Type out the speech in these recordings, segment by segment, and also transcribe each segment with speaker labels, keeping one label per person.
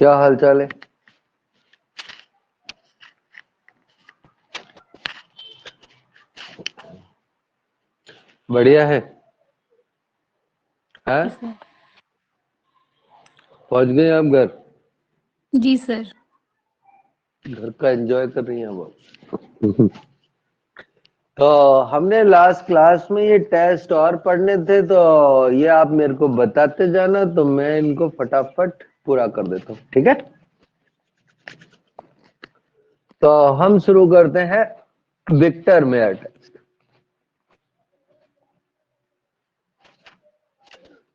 Speaker 1: क्या हाल चाल है? बढ़िया है।
Speaker 2: जी
Speaker 1: हैं?
Speaker 2: सर।
Speaker 1: पहुंच गए आप घर?
Speaker 2: जी सर।
Speaker 1: घर का एंजॉय कर रही हैं वो। तो हमने लास्ट क्लास में ये टेस्ट और पढ़ने थे, तो ये आप मेरे को बताते जाना, तो मैं इनको फटाफट पूरा कर देता हूँ, ठीक है? तो हम शुरू करते हैं विक्टर मेयर टेस्ट।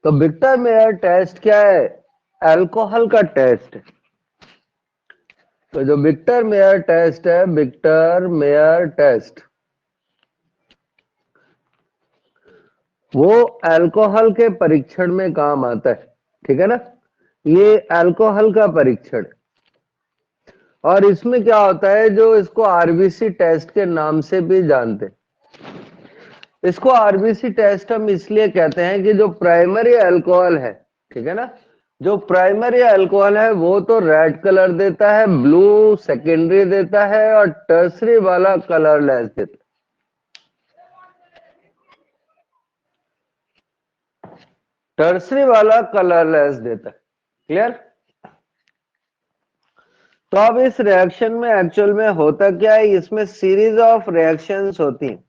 Speaker 1: तो विक्टर मेयर टेस्ट क्या है? अल्कोहल का टेस्ट है। तो जो विक्टर मेयर टेस्ट है, विक्टर मेयर टेस्ट, वो अल्कोहल के परीक्षण में काम आता है, ठीक है ना? ये अल्कोहल का परीक्षण है। और इसमें क्या होता है, जो इसको आरबीसी टेस्ट के नाम से भी जानते हैं। इसको आरबीसी टेस्ट हम इसलिए कहते हैं कि जो प्राइमरी अल्कोहल है, ठीक है ना, जो प्राइमरी अल्कोहल है वो तो रेड कलर देता है, ब्लू सेकेंडरी देता है, और टर्सरी वाला कलरलेस देता है। टर्सरी वाला कलरलेस देता है। क्लियर? तो अब इस रिएक्शन में एक्चुअल में होता क्या है, इसमें सीरीज ऑफ रिएक्शंस होती हैं।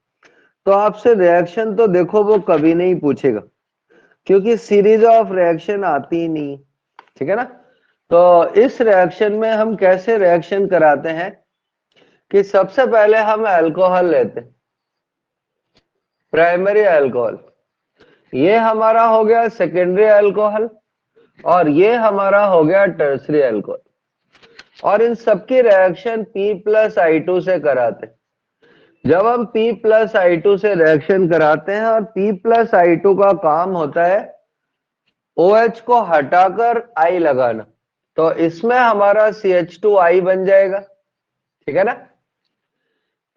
Speaker 1: तो आपसे रिएक्शन तो देखो वो कभी नहीं पूछेगा, क्योंकि सीरीज ऑफ रिएक्शन आती ही नहीं, ठीक है ना? तो इस रिएक्शन में हम कैसे रिएक्शन कराते हैं कि सबसे पहले हम अल्कोहल लेते हैं, प्राइमरी अल्कोहल, ये हमारा हो गया सेकेंडरी अल्कोहल, और ये हमारा हो गया टर्सरी अल्कोहल, और इन सबकी रिएक्शन P+I2 से कराते हैं। जब हम P+I2 से रिएक्शन कराते हैं, और P+I2 का काम होता है OH को हटाकर I लगाना, तो इसमें हमारा CH2I बन जाएगा, ठीक है ना?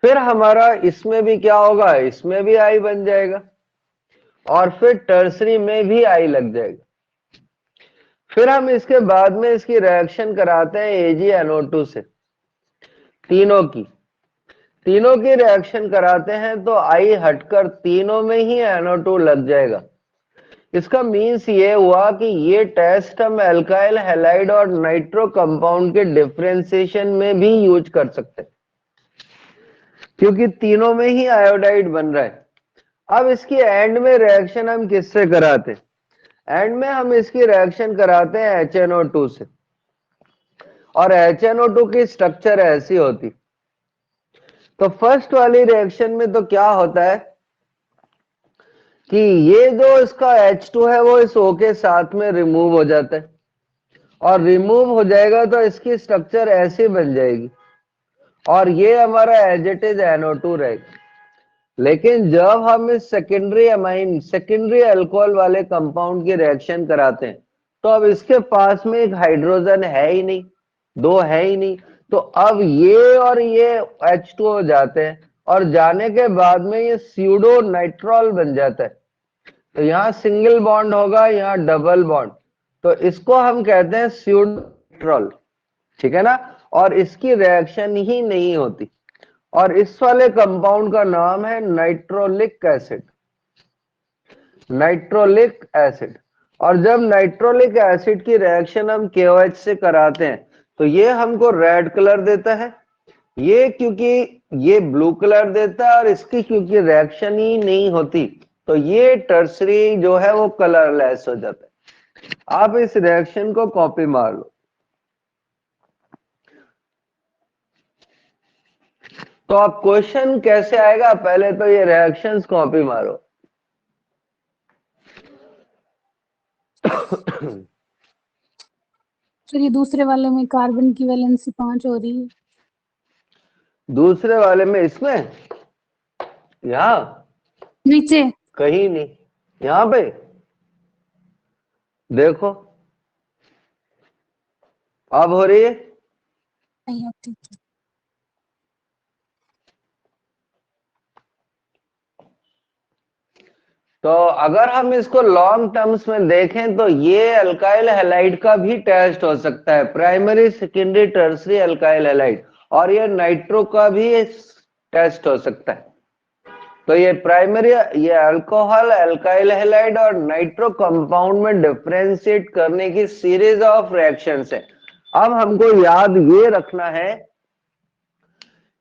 Speaker 1: फिर हमारा इसमें भी क्या होगा, इसमें भी I बन जाएगा, और फिर टर्सरी में भी I लग जाएगा। फिर हम इसके बाद में इसकी रिएक्शन कराते हैं AgNO2 से, तीनों की रिएक्शन कराते हैं, तो I हटकर तीनों में ही NO2 लग जाएगा। इसका मीन्स ये हुआ कि ये टेस्ट हम एल्काइल हैलाइड और नाइट्रो कंपाउंड के डिफरेंशिएशन में भी यूज कर सकते हैं, क्योंकि तीनों में ही आयोडाइड बन रहा है। अब इसकी एंड में रिएक्शन हम किससे कराते हैं? एंड में हम इसकी रिएक्शन कराते हैं HNO2 से, और HNO2 की स्ट्रक्चर ऐसी होती। तो फर्स्ट वाली रिएक्शन में तो क्या होता है कि ये जो इसका H2 है वो इस O के साथ में रिमूव हो जाता है, और रिमूव हो जाएगा तो इसकी स्ट्रक्चर ऐसी बन जाएगी, और ये हमारा एज इट इज NO2 रहेगा। लेकिन जब हम इस सेकेंडरी अल्कोहल वाले कंपाउंड की रिएक्शन कराते हैं, तो अब इसके पास में एक हाइड्रोजन है ही नहीं, दो है ही नहीं, तो अब ये और ये H2 हो जाते हैं, और जाने के बाद में ये स्यूडो नाइट्रॉल बन जाता है। तो यहाँ सिंगल बॉन्ड होगा, यहाँ डबल बॉन्ड, तो इसको हम कहते हैं स्यूडो नाइट्रॉल, ठीक है ना? और इसकी रिएक्शन ही नहीं होती, और इस वाले कंपाउंड का नाम है नाइट्रोलिक एसिड, नाइट्रोलिक एसिड। और जब नाइट्रोलिक एसिड की रिएक्शन हम KOH से कराते हैं, तो ये हमको रेड कलर देता है, ये क्योंकि ये ब्लू कलर देता है, और इसकी क्योंकि रिएक्शन ही नहीं होती, तो ये टर्सरी जो है वो कलरलेस हो जाता है। आप इस रिएक्शन को कॉपी मार लो। तो अब क्वेश्चन कैसे आएगा, पहले तो ये रिएक्शंस कॉपी मारो।
Speaker 2: सर ये दूसरे वाले में कार्बन की वैलेंसी 5 हो रही है।
Speaker 1: दूसरे वाले में, इसमें, यहां
Speaker 2: नीचे
Speaker 1: कहीं नहीं, यहां पे देखो, अब हो रही है।
Speaker 2: नहीं होती।
Speaker 1: तो अगर हम इसको लॉन्ग टर्म्स में देखें तो ये अल्काइल हैलाइड का भी टेस्ट हो सकता है, primary secondary tertiary alkyl halide, और ये नाइट्रो का भी टेस्ट हो सकता है। तो ये प्राइमरी, ये अल्कोहल, अल्काइल हैलाइड और नाइट्रो कंपाउंड में डिफरेंशिएट करने की सीरीज ऑफ रिएक्शंस है। अब हमको याद ये रखना है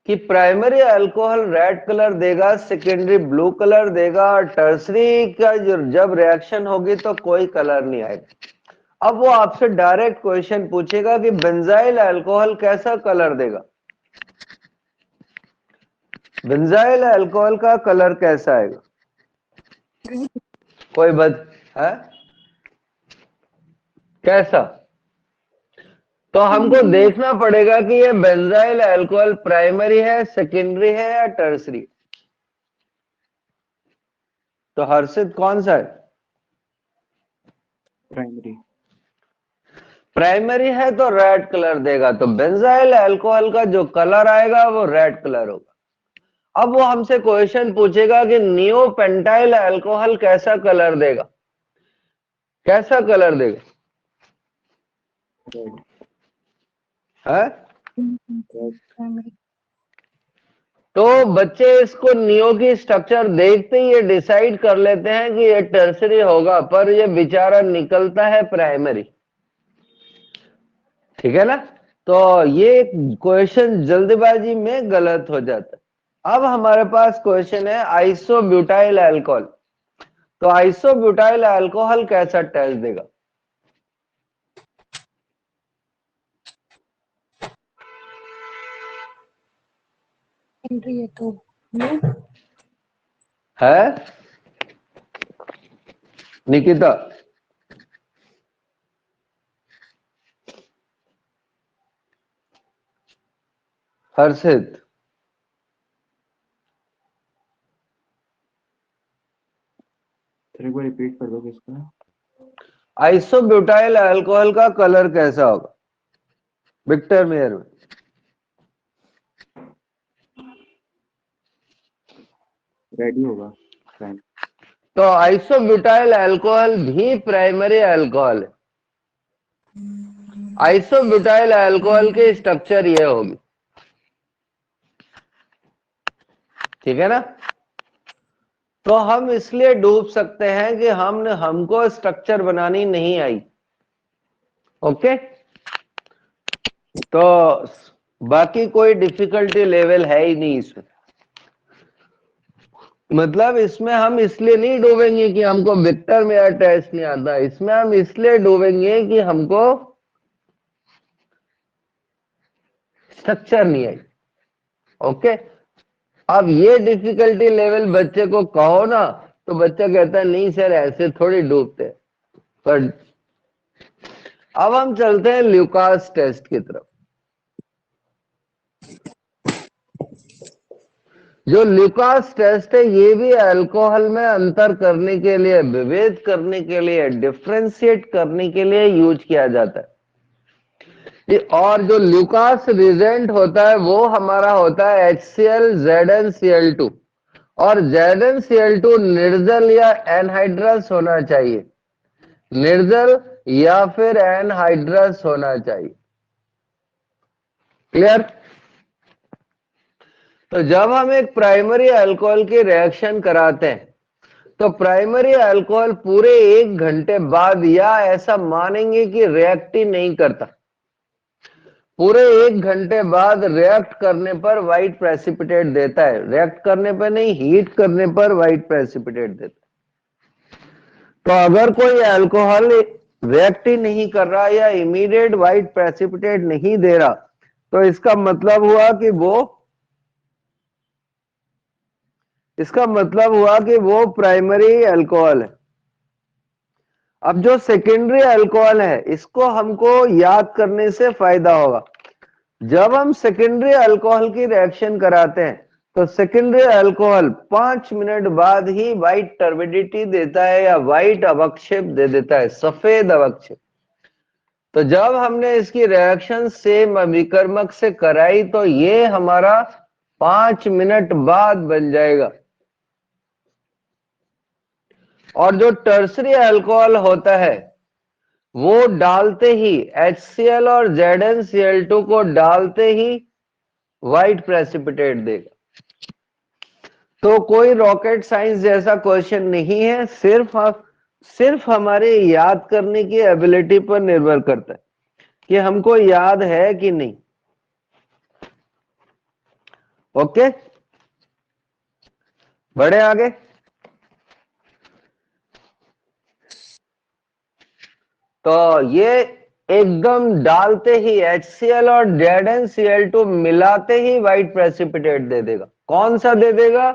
Speaker 1: कि प्राइमरी अल्कोहल रेड कलर देगा, सेकेंडरी ब्लू कलर देगा, और टर्सरी का जब रिएक्शन होगी तो कोई कलर नहीं आएगा। अब वो आपसे डायरेक्ट क्वेश्चन पूछेगा कि बेंजाइल अल्कोहल कैसा कलर देगा, बेंजाइल अल्कोहल का कलर कैसा आएगा, कोई बत है कैसा? तो हमको देखना पड़ेगा कि ये बेंजाइल अल्कोहल प्राइमरी है, सेकेंडरी है या टर्सरी। तो हर्षित कौन सा है?
Speaker 3: प्राइमरी।
Speaker 1: प्राइमरी है तो रेड कलर देगा, तो बेंजाइल अल्कोहल का जो कलर आएगा वो रेड कलर होगा। अब वो हमसे क्वेश्चन पूछेगा कि नियोपेंटाइल अल्कोहल कैसा कलर देगा, कैसा कलर देगा
Speaker 3: रेड।
Speaker 1: है?
Speaker 2: प्राइमरी।
Speaker 1: तो बच्चे इसको नियो की स्ट्रक्चर देखते ही ये डिसाइड कर लेते हैं कि ये टर्सरी होगा, पर ये बेचारा निकलता है प्राइमरी। ठीक है ना? तो ये क्वेश्चन जल्दबाजी में गलत हो जाता है। अब हमारे पास क्वेश्चन है आइसोब्यूटाइल अल्कोहल। तो आइसोब्यूटाइल अल्कोहल कैसा टेस्ट देगा?
Speaker 2: सेकेंडरी है तो ब्लू।
Speaker 1: है निकिता? हर्षित?
Speaker 3: एक बार रिपीट कर दो किसका?
Speaker 1: आइसोब्यूटाइल अल्कोहल का कलर कैसा होगा विक्टर मेयर में?
Speaker 3: रेड ही होगा। प्राइम।
Speaker 1: तो आइसोब्यूटाइल अल्कोहल भी प्राइमरी अल्कोहल है। आइसोब्यूटाइल अल्कोहल की स्ट्रक्चर ये होगी, ठीक है ना? तो हम इसलिए डूब सकते हैं कि हमको स्ट्रक्चर बनानी नहीं आई। ओके, तो बाकी कोई डिफिकल्टी लेवल है ही नहीं इसमें। मतलब इसमें हम इसलिए नहीं डूबेंगे कि हमको विक्टर मेयर टेस्ट नहीं आता, इसमें हम इसलिए डूबेंगे कि हमको स्ट्रक्चर नहीं आई। ओके, अब ये डिफिकल्टी लेवल बच्चे को कहो ना तो बच्चा कहता है नहीं सर ऐसे थोड़ी डूबते। पर अब हम चलते हैं ल्यूकास टेस्ट की तरफ। जो ल्यूकास टेस्ट है ये भी अल्कोहल में अंतर करने के लिए, विभेद करने के लिए, डिफ्रेंशिएट करने के लिए यूज किया जाता है। और जो ल्यूकास रिजेंट होता है वो हमारा होता है HCl ZnCl2, और ZnCl2 निर्जल या एनहाइड्रस होना चाहिए, निर्जल या फिर एनहाइड्रस होना चाहिए। क्लियर? तो जब हम एक प्राइमरी अल्कोहल की रिएक्शन कराते हैं तो प्राइमरी अल्कोहल पूरे 1 घंटे बाद, या ऐसा मानेंगे कि रिएक्ट ही नहीं करता, पूरे 1 घंटे बाद रिएक्ट करने पर व्हाइट प्रेसिपिटेट देता है। रिएक्ट करने पर नहीं, हीट करने पर व्हाइट प्रेसिपिटेट देता है। तो अगर कोई अल्कोहल रिएक्ट ही नहीं कर रहा या इमीडिएट व्हाइट प्रेसिपिटेट नहीं दे रहा, तो इसका मतलब हुआ कि वो प्राइमरी अल्कोहल है। अब जो सेकेंडरी अल्कोहल है इसको हमको याद करने से फायदा होगा। जब हम सेकेंडरी अल्कोहल की रिएक्शन कराते हैं तो सेकेंडरी अल्कोहल 5 मिनट बाद ही व्हाइट टर्बिडिटी देता है या व्हाइट अवक्षेप दे देता है, सफेद अवक्षेप। तो जब हमने इसकी रिएक्शन सेम अभिकर्मक से कराई तो ये हमारा 5 मिनट बाद बन जाएगा। और जो टर्सरी अल्कोहल होता है वो डालते ही HCl और ZnCl2 को डालते ही व्हाइट प्रेसिपिटेट देगा। तो कोई रॉकेट साइंस जैसा क्वेश्चन नहीं है, सिर्फ हमारे याद करने की एबिलिटी पर निर्भर करता है कि हमको याद है कि नहीं। ओके, बढ़े आगे। तो ये एकदम डालते ही HCl और ZnCl2 मिलाते ही व्हाइट प्रेसिपिटेट दे देगा। कौन सा दे देगा?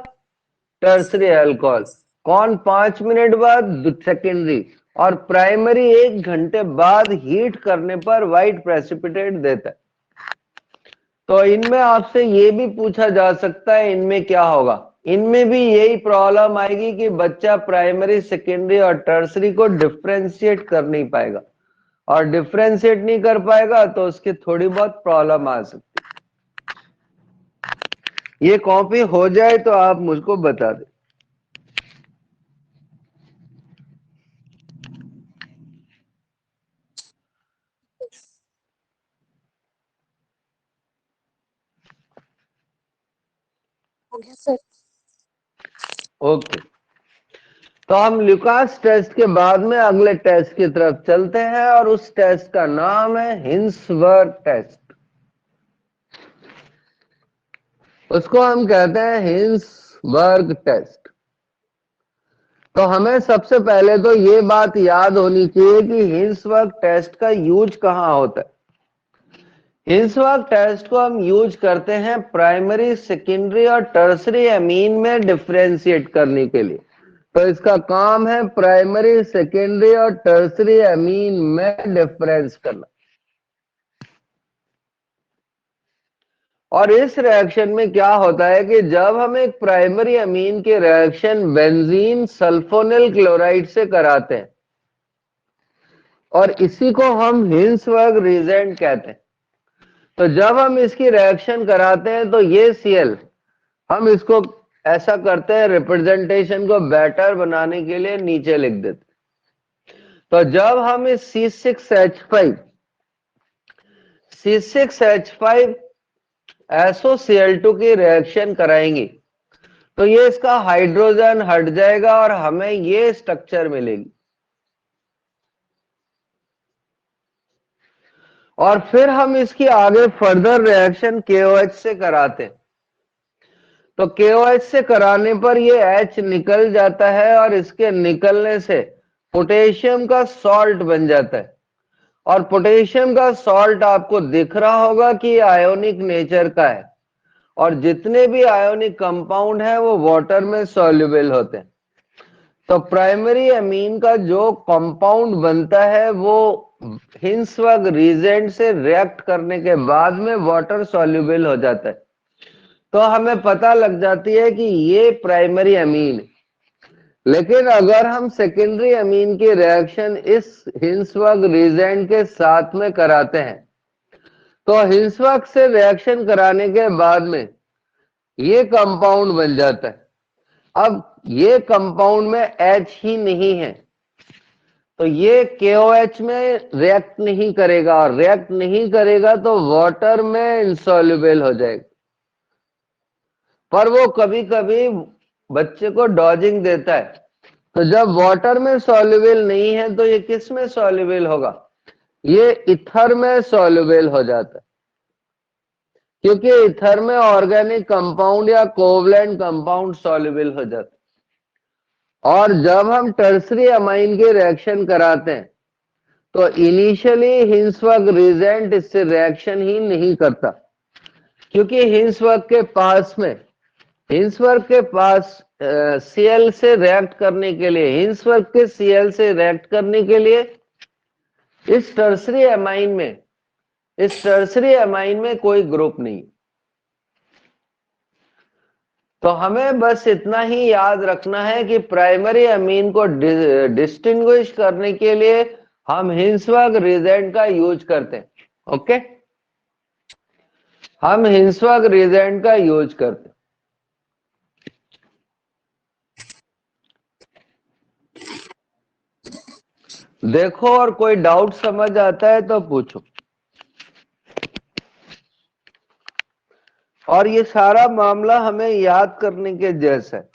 Speaker 1: Tertiary alcohol. कौन 5 मिनट बाद? सेकेंडरी। और प्राइमरी 1 घंटे बाद हीट करने पर व्हाइट प्रेसिपिटेट देता है। तो इनमें आपसे ये भी पूछा जा सकता है इनमें क्या होगा। इनमें भी यही प्रॉब्लम आएगी कि बच्चा प्राइमरी, सेकेंडरी और टर्सरी को डिफरेंशिएट कर नहीं पाएगा, और डिफरेंशिएट नहीं कर पाएगा तो उसकी थोड़ी बहुत प्रॉब्लम आ सकती है। ये कॉपी हो जाए तो आप मुझको बता दें।
Speaker 2: हो गया सर।
Speaker 1: ओके, तो हम ल्यूकास टेस्ट के बाद में अगले टेस्ट की तरफ चलते हैं, और उस टेस्ट का नाम है हिंसवर्ग टेस्ट। उसको हम कहते हैं हिंसवर्ग टेस्ट। तो हमें सबसे पहले तो ये बात याद होनी चाहिए कि हिंसवर्ग टेस्ट का यूज कहां होता है। हिंसवर्ग टेस्ट को हम यूज करते हैं प्राइमरी, सेकेंडरी और टर्सरी एमीन में डिफरेंशिएट करने के लिए। तो इसका काम है प्राइमरी, सेकेंडरी और टर्सरी एमीन में डिफरेंस करना। और इस रिएक्शन में क्या होता है कि जब हम एक प्राइमरी अमीन की रिएक्शन बेंजीन सल्फोनिल क्लोराइड से कराते हैं, और इसी को हम हिंसवर्ग रिएजेंट कहते हैं। तो जब हम इसकी रिएक्शन कराते हैं तो ये Cl हम इसको ऐसा करते हैं, रिप्रेजेंटेशन को बेटर बनाने के लिए नीचे लिख देते। तो जब हम इस C6H5 SOCl2 की रिएक्शन कराएंगे तो ये इसका हाइड्रोजन हट जाएगा और हमें ये स्ट्रक्चर मिलेगी। और फिर हम इसकी आगे फर्दर रिएक्शन KOH से कराते हैं। तो KOH से कराने पर ये H निकल जाता है, और इसके निकलने से पोटेशियम का सॉल्ट बन जाता है। और पोटेशियम का सॉल्ट आपको दिख रहा होगा कि आयोनिक नेचर का है, और जितने भी आयोनिक कंपाउंड है वो वाटर में सॉल्युबल होते हैं। तो प्राइमरी अमीन का जो कंपाउंड बनता है वो हिंसवर्ग रिएजेंट से रिएक्ट करने के बाद में वाटर सॉल्युबल हो जाता है। तो हमें पता लग जाती है कि ये प्राइमरी अमीन है। लेकिन अगर हम सेकेंडरी अमीन की रिएक्शन इस हिंसवर्ग रिएजेंट के साथ में कराते हैं तो हिंसवर्ग से रिएक्शन कराने के बाद में ये कंपाउंड बन जाता है। अब ये कंपाउंड में H ही नहीं है, तो ये KOH में रिएक्ट नहीं करेगा, और रिएक्ट नहीं करेगा तो वाटर में इंसॉल्युबल हो जाएगा। पर वो कभी कभी बच्चे को डॉजिंग देता है। तो जब वाटर में सॉल्युबल नहीं है तो ये किस में सॉल्युबल होगा? ये इथर में सॉल्युबल हो जाता है, क्योंकि इथर में ऑर्गेनिक कंपाउंड या कोवलेंट कंपाउंड सॉल्युबल हो जाता है। और जब हम टर्सरी अमाइन के रिएक्शन कराते हैं तो इनिशियली हिंसवर्ग रिएजेंट इससे रिएक्शन ही नहीं करता, क्योंकि हिंसवर्ग के पास Cl से रिएक्ट करने के लिए, हिंसवर्ग के Cl से रिएक्ट करने के लिए इस टर्सरी अमाइन में कोई ग्रुप नहीं। तो हमें बस इतना ही याद रखना है कि प्राइमरी अमीन को डिस्टिंग्विश करने के लिए हम हिंसवर्ग रिएजेंट का यूज करते हैं। ओके, हम हिंसवर्ग रिएजेंट का यूज करते हैं। देखो और कोई डाउट समझ आता है तो पूछो। और ये सारा मामला हमें याद करने के जैसा है।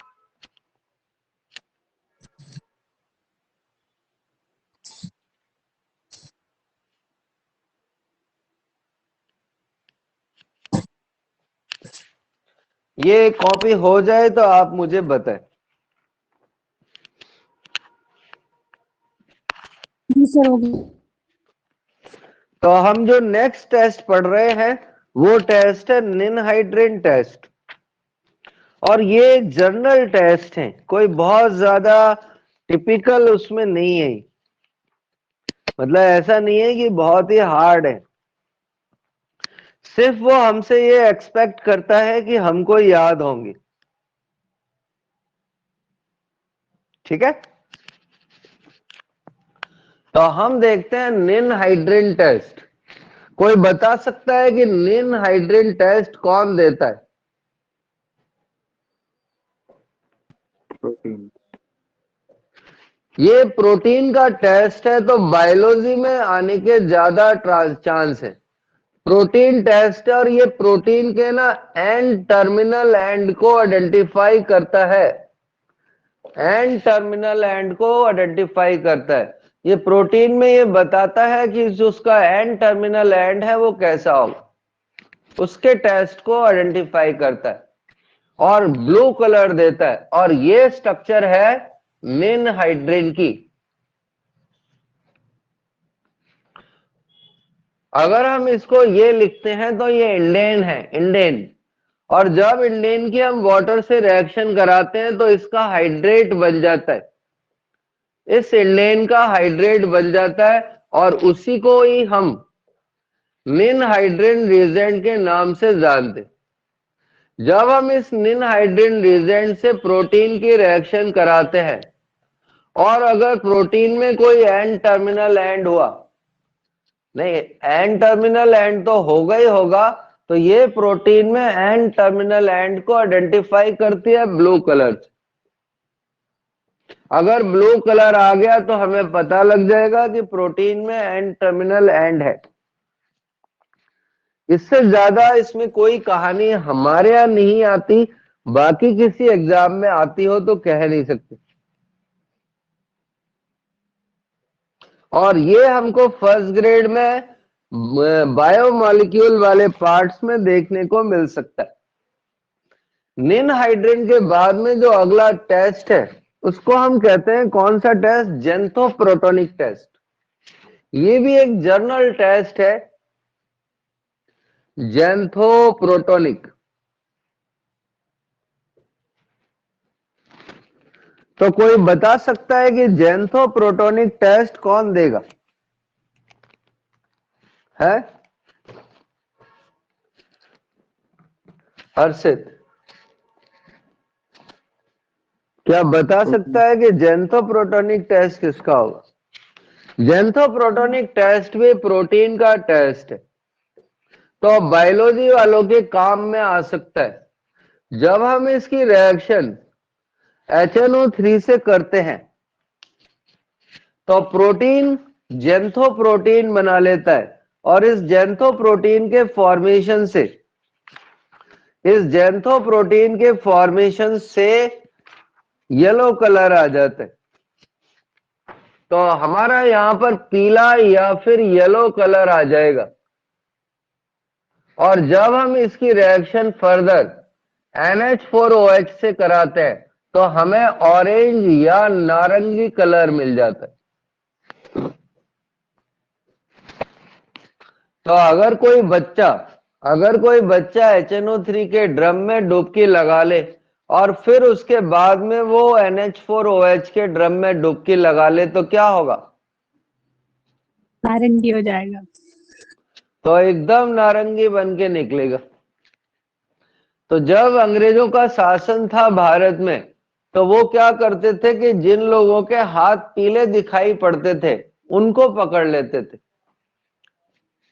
Speaker 1: ये कॉपी हो जाए तो आप मुझे बताएं।
Speaker 2: जी सर हो गया।
Speaker 1: तो हम जो नेक्स्ट टेस्ट पढ़ रहे हैं वो टेस्ट है निनहाइड्रिन टेस्ट। और ये जनरल टेस्ट है, कोई बहुत ज्यादा टिपिकल उसमें नहीं है। मतलब ऐसा नहीं है कि बहुत ही हार्ड है। सिर्फ वो हमसे ये एक्सपेक्ट करता है कि हमको याद होंगे। ठीक है, तो हम देखते हैं निनहाइड्रिन टेस्ट। कोई बता सकता है कि निनहाइड्रिन टेस्ट कौन देता है?
Speaker 3: प्रोटीन।
Speaker 1: ये प्रोटीन का टेस्ट है, तो बायोलॉजी में आने के ज्यादा चांस है। प्रोटीन टेस्ट है और ये प्रोटीन के ना एंड टर्मिनल एंड को आइडेंटिफाई करता है। एंड टर्मिनल एंड को आइडेंटिफाई करता है। ये प्रोटीन में ये बताता है कि जो उसका एंड टर्मिनल एंड है वो कैसा होगा, उसके टेस्ट को आइडेंटिफाई करता है और ब्लू कलर देता है। और ये स्ट्रक्चर है निनहाइड्रिन की। अगर हम इसको ये लिखते हैं तो ये इंडेन है, इंडेन। और जब इंडेन की हम वाटर से रिएक्शन कराते हैं तो इसका हाइड्रेट बन जाता है, इस इंडेन का हाइड्रेट बन जाता है और उसी को ही हम निनहाइड्रिन रिएजेंट के नाम से जानते। जब हम इस निनहाइड्रिन रिएजेंट से प्रोटीन की रिएक्शन कराते हैं और अगर प्रोटीन में कोई एंड टर्मिनल एंड हुआ, नहीं एंड टर्मिनल एंड तो होगा ही होगा, तो ये प्रोटीन में एंड टर्मिनल एंड को आइडेंटिफाई करती है ब्लू कलर से। अगर ब्लू कलर आ गया तो हमें पता लग जाएगा कि प्रोटीन में एंड टर्मिनल एंड है। इससे ज्यादा इसमें कोई कहानी हमारे यहां नहीं आती, बाकी किसी एग्जाम में आती हो तो कह नहीं सकते। और ये हमको फर्स्ट ग्रेड में बायोमॉलिक्यूल वाले पार्ट्स में देखने को मिल सकता है। निनहाइड्रिन के बाद में जो अगला टेस्ट है उसको हम कहते हैं कौन सा टेस्ट? जेंथोप्रोटोनिक टेस्ट। ये भी एक जर्नल टेस्ट है, जेंथोप्रोटोनिक। तो कोई बता सकता है कि जेंथोप्रोटोनिक टेस्ट कौन देगा? है हर्षित, क्या बता सकता है कि जेंथोप्रोटोनिक टेस्ट किसका होगा? जेंथोप्रोटोनिक टेस्ट भी प्रोटीन का टेस्ट है, तो बायोलॉजी वालों के काम में आ सकता है। जब हम इसकी रिएक्शन HNO3 से करते हैं तो प्रोटीन जेंथोप्रोटीन बना लेता है और इस जेंथोप्रोटीन के फॉर्मेशन से, इस जेंथोप्रोटीन के फॉर्मेशन से येलो कलर आ जाता है। तो हमारा यहां पर पीला या फिर येलो कलर आ जाएगा। और जब हम इसकी रिएक्शन फर्दर NH4OH से कराते हैं तो हमें ऑरेंज या नारंगी कलर मिल जाता है। तो अगर कोई बच्चा HNO3 के ड्रम में डुबकी लगा ले और फिर उसके बाद में वो NH4OH के ड्रम में डुबकी लगा ले तो क्या होगा?
Speaker 2: नारंगी हो जाएगा।
Speaker 1: तो एकदम नारंगी बन के निकलेगा। तो जब अंग्रेजों का शासन था भारत में तो वो क्या करते थे कि जिन लोगों के हाथ पीले दिखाई पड़ते थे उनको पकड़ लेते थे।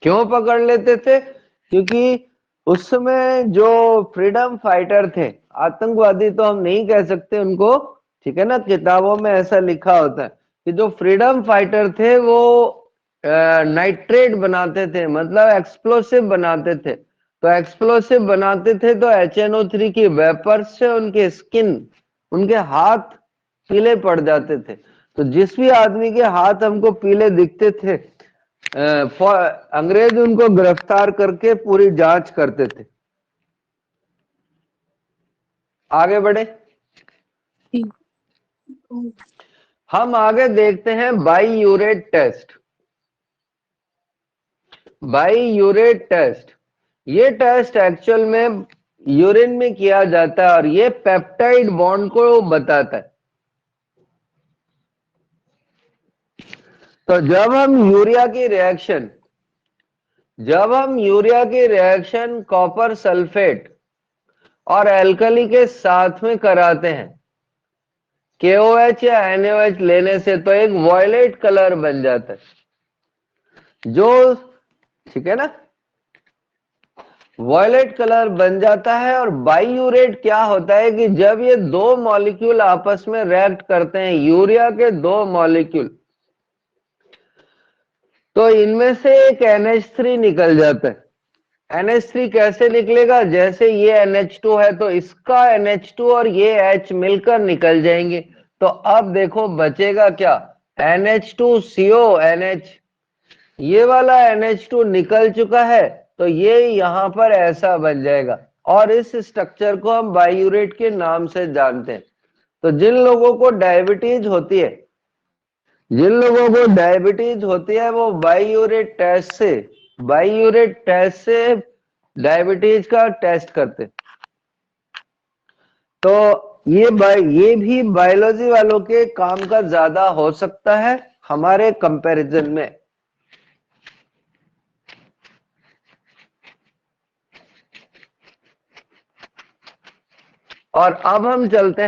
Speaker 1: क्यों पकड़ लेते थे? क्योंकि उस समय जो फ्रीडम फाइटर थे, आतंकवादी तो हम नहीं कह सकते उनको, ठीक है ना, किताबों में ऐसा लिखा होता है, कि जो फ्रीडम फाइटर थे वो नाइट्रेट बनाते थे, मतलब एक्सप्लोसिव बनाते थे। तो एक्सप्लोसिव बनाते थे तो HNO3 की वेपर से उनके स्किन, उनके हाथ पीले पड़ जाते थे। तो जिस भी आदमी के हाथ हमको पीले दिखते थे, अंग्रेज उनको गिरफ्तार करके पूरी जांच करते थे। आगे बढ़े,
Speaker 2: ठीक।
Speaker 1: हम आगे देखते हैं बाईयूरेट टेस्ट। बाईयूरेट टेस्ट, ये टेस्ट एक्चुअल में यूरिन में किया जाता है और ये पेप्टाइड बॉन्ड को बताता है। तो जब हम यूरिया की रिएक्शन कॉपर सल्फेट और एल्कली के साथ में कराते हैं, KOH या NaOH लेने से, तो एक वॉयलेट कलर बन जाता है, जो, ठीक है ना, वॉयलेट कलर बन जाता है। और बाईयूरेट क्या होता है कि जब ये दो मॉलिक्यूल आपस में रिएक्ट करते हैं, यूरिया के दो मॉलिक्यूल, तो इनमें से एक NH3 निकल जाता है। NH3 कैसे निकलेगा? जैसे ये NH2 है तो इसका NH2 और ये H मिलकर निकल जाएंगे। तो अब देखो बचेगा क्या? NH2CO NH, ये वाला NH2 निकल चुका है तो ये यहां पर ऐसा बन जाएगा और इस स्ट्रक्चर को हम बाईयूरेट के नाम से जानते हैं। तो जिन लोगों को डायबिटीज होती है, वो बाईयूरेट टेस्ट से डायबिटीज का टेस्ट करते। तो ये भी बायोलॉजी वालों के काम का ज्यादा हो सकता है हमारे कंपैरिजन में। और अब हम चलते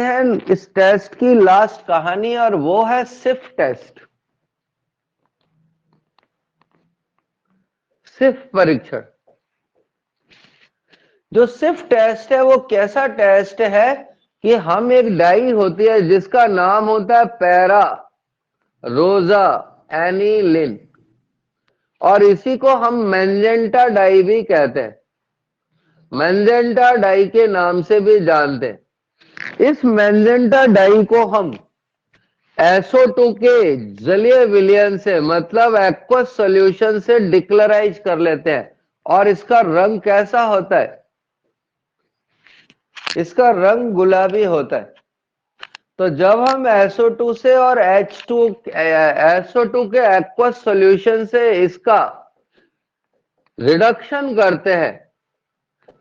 Speaker 1: हैं इस टेस्ट की लास्ट कहानी, और वो है सिफ टेस्ट, सिफ परीक्षण। जो सिफ टेस्ट है वो कैसा टेस्ट है कि हम एक डाई होती है जिसका नाम होता है पैरा रोजा एनिलिन, और इसी को हम मैजेंटा डाई भी कहते हैं, मैजेंटा डाई के नाम से भी जानते हैं। इस मैजेंटा डाई को हम SO2 के जलीय विलयन से, मतलब एक्वस सॉल्यूशन से डिक्लराइज कर लेते हैं। और इसका रंग कैसा होता है? इसका रंग गुलाबी होता है। तो जब हम SO2 से और SO2 के एक्वस सॉल्यूशन से इसका रिडक्शन करते हैं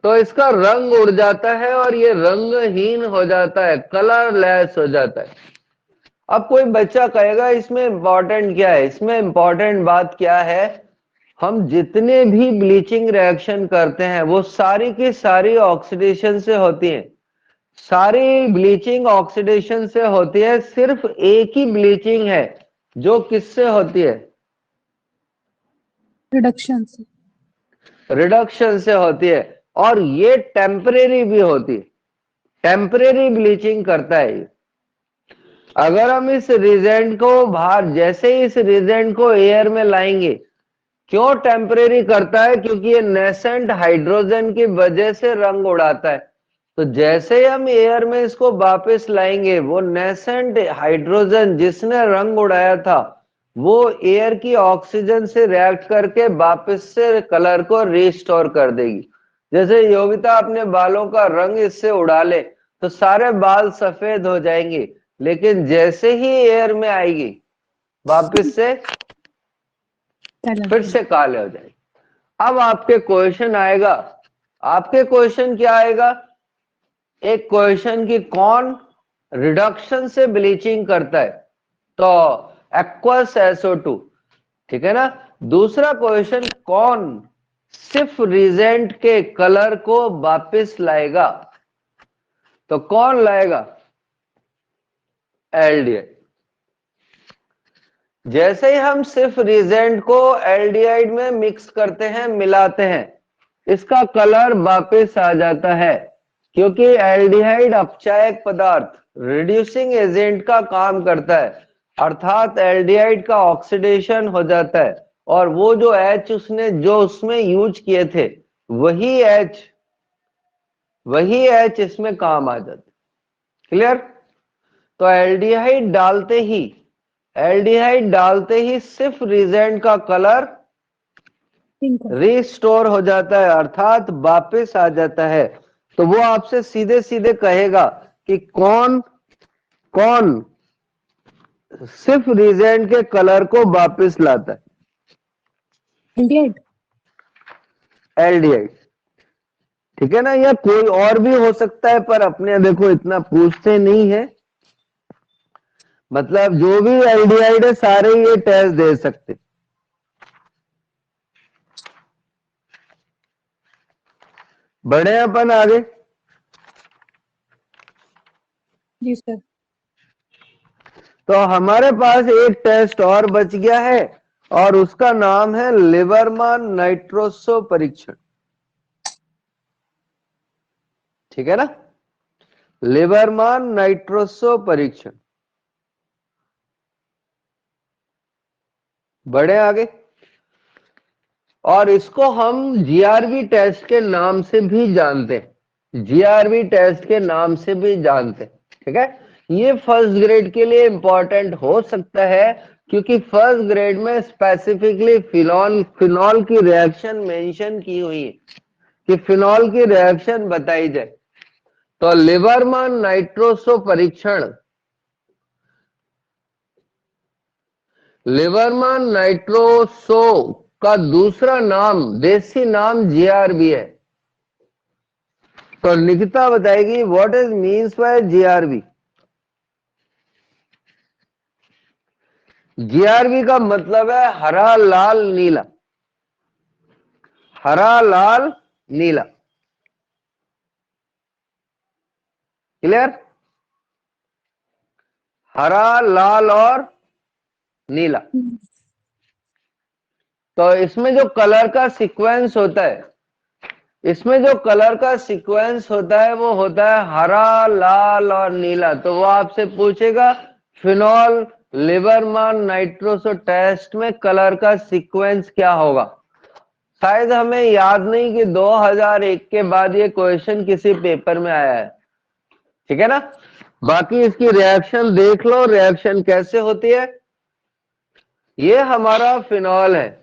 Speaker 1: तो इसका रंग उड़ जाता है और ये रंगहीन हो जाता है, कलरलेस हो जाता है। अब कोई बच्चा कहेगा इसमें इंपॉर्टेंट क्या है? इसमें इंपॉर्टेंट बात क्या है, हम जितने भी ब्लीचिंग रिएक्शन करते हैं वो सारी की सारी ऑक्सीडेशन से होती हैं। सारी ब्लीचिंग ऑक्सीडेशन से होती है, सिर्फ एक ही ब्लीचिंग है जो किससे होती है?
Speaker 2: रिडक्शन से।
Speaker 1: रिडक्शन से होती है, और ये टेम्परेरी भी होती है, टेम्परेरी ब्लीचिंग करता है ये। अगर हम इस रिजेंट को बाहर, जैसे ही इस रिजेंट को एयर में लाएंगे, क्यों टेम्परेरी करता है? क्योंकि ये नेसेंट हाइड्रोजन की वजह से रंग उड़ाता है। तो जैसे ही हम एयर में इसको वापस लाएंगे, वो नेसेंट हाइड्रोजन जिसने रंग उड़ाया था वो एयर की ऑक्सीजन से रिएक्ट करके वापस से कलर को रिस्टोर कर देगी। जैसे योगिता अपने बालों का रंग इससे उड़ा ले तो सारे बाल सफेद हो जाएंगे, लेकिन जैसे ही एयर में आएगी वापस से फिर से काले हो जाएंगे। अब आपके क्वेश्चन आएगा, आपके क्वेश्चन क्या आएगा? एक क्वेश्चन की कौन रिडक्शन से ब्लीचिंग करता है, तो एक्वस SO2, ठीक है ना। दूसरा क्वेश्चन, कौन सिर्फ रिजेंट के कलर को वापस लाएगा, तो कौन लाएगा? एल्डिहाइड। जैसे ही हम सिर्फ रिजेंट को एल्डिहाइड में मिक्स करते हैं, मिलाते हैं, इसका कलर वापस आ जाता है, क्योंकि एल्डिहाइड अपचायक पदार्थ रिड्यूसिंग एजेंट का काम करता है, अर्थात एल्डिहाइड का ऑक्सीडेशन हो जाता है और वो जो H उसने जो उसमें यूज किए थे वही H इसमें काम आ जाता है। क्लियर? तो एल्डिहाइड डालते ही सिर्फ रिजेंट का कलर
Speaker 2: पिंक।
Speaker 1: रिस्टोर हो जाता है, अर्थात वापस आ जाता है। तो वो आपसे सीधे सीधे कहेगा कि कौन कौन सिर्फ रिजेंट के कलर को वापस लाता है।
Speaker 2: एल्डिहाइड।
Speaker 1: एल्डिहाइड, ठीक है ना, या कोई और भी हो सकता है, पर अपने देखो इतना पूछते नहीं है, मतलब जो भी एल्डिहाइड है सारे ये टेस्ट दे सकते। बढ़े अपन आगे।
Speaker 2: जी सर।
Speaker 1: तो हमारे पास एक टेस्ट और बच गया है और उसका नाम है लिबरमान नाइट्रोसो परीक्षण। ठीक है ना, लिबरमान नाइट्रोसो परीक्षण। बढ़े आगे। और इसको हम जीआरबी टेस्ट के नाम से भी जानते हैं, जीआरबी टेस्ट के नाम से भी जानते हैं। ठीक है, ये फर्स्ट ग्रेड के लिए इंपॉर्टेंट हो सकता है क्योंकि फर्स्ट ग्रेड में स्पेसिफिकली फिनॉल की रिएक्शन मेंशन की हुई है कि फिनॉल की रिएक्शन बताई जाए। तो लिबरमान नाइट्रोसो परीक्षण, लिबरमान नाइट्रोसो का दूसरा नाम, देसी नाम जीआरबी है। तो निकिता बताएगी what is means by GRB. GRB का मतलब है हरा लाल नीला, हरा लाल नीला। क्लियर? हरा लाल और नीला। तो इसमें जो कलर का सीक्वेंस होता है, इसमें जो कलर का सीक्वेंस होता है वो होता है हरा लाल और नीला। तो वो आपसे पूछेगा फिनॉल लिबरमान नाइट्रोसो टेस्ट में कलर का सीक्वेंस क्या होगा। शायद हमें याद नहीं कि 2001 के बाद ये क्वेश्चन किसी पेपर में आया है। ठीक है ना, बाकी इसकी रिएक्शन देख लो, रिएक्शन कैसे होती है। ये हमारा फिनॉल है।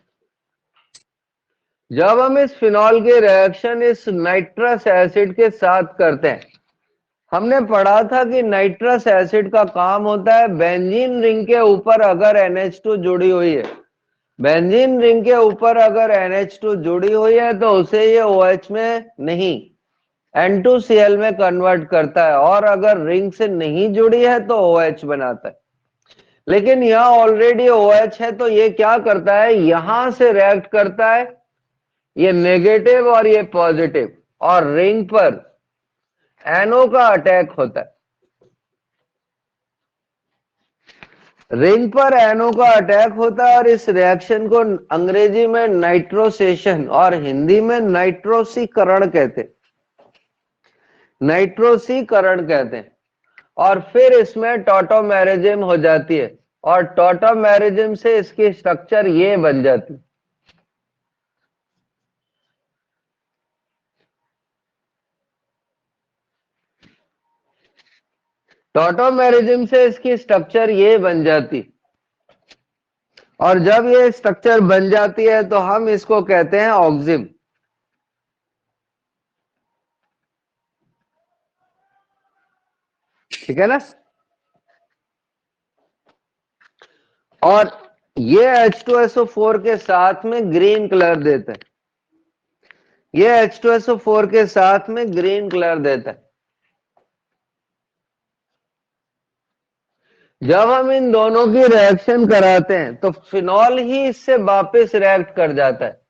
Speaker 1: जब हम इस फिनॉल की रिएक्शन इस नाइट्रस एसिड के साथ करते हैं, हमने पढ़ा था कि नाइट्रस एसिड का काम होता है बेंजीन रिंग के ऊपर अगर NH2 जुड़ी हुई है, बेंजीन रिंग के ऊपर अगर NH2 जुड़ी हुई है तो उसे ये OH में नहीं N2Cl में कन्वर्ट करता है, और अगर रिंग से नहीं जुड़ी है तो OH बनाता है। लेकिन यहां ऑलरेडी OH है तो ये क्या करता है, यहां से रिएक्ट करता है, ये नेगेटिव और ये पॉजिटिव, और रिंग पर NO का अटैक होता है। रिंग पर NO का अटैक होता है और इस रिएक्शन को अंग्रेजी में नाइट्रोसेशन और हिंदी में नाइट्रोसीकरण कहते हैं, नाइट्रोसीकरण कहते हैं। और फिर इसमें टॉटोमेरिज्म हो जाती है और टॉटोमेरिज्म से इसकी स्ट्रक्चर ये बन जाती है। टॉटोमेरिज्म से इसकी स्ट्रक्चर ये बन जाती, और जब ये स्ट्रक्चर बन जाती है तो हम इसको कहते हैं ऑक्सिम। ठीक है ना, और ये H2SO4 के साथ में ग्रीन कलर देता है, ये H2SO4 के साथ में ग्रीन कलर देता है। जब हम इन दोनों की रिएक्शन कराते हैं तो फिनॉल ही इससे वापस रिएक्ट कर जाता है।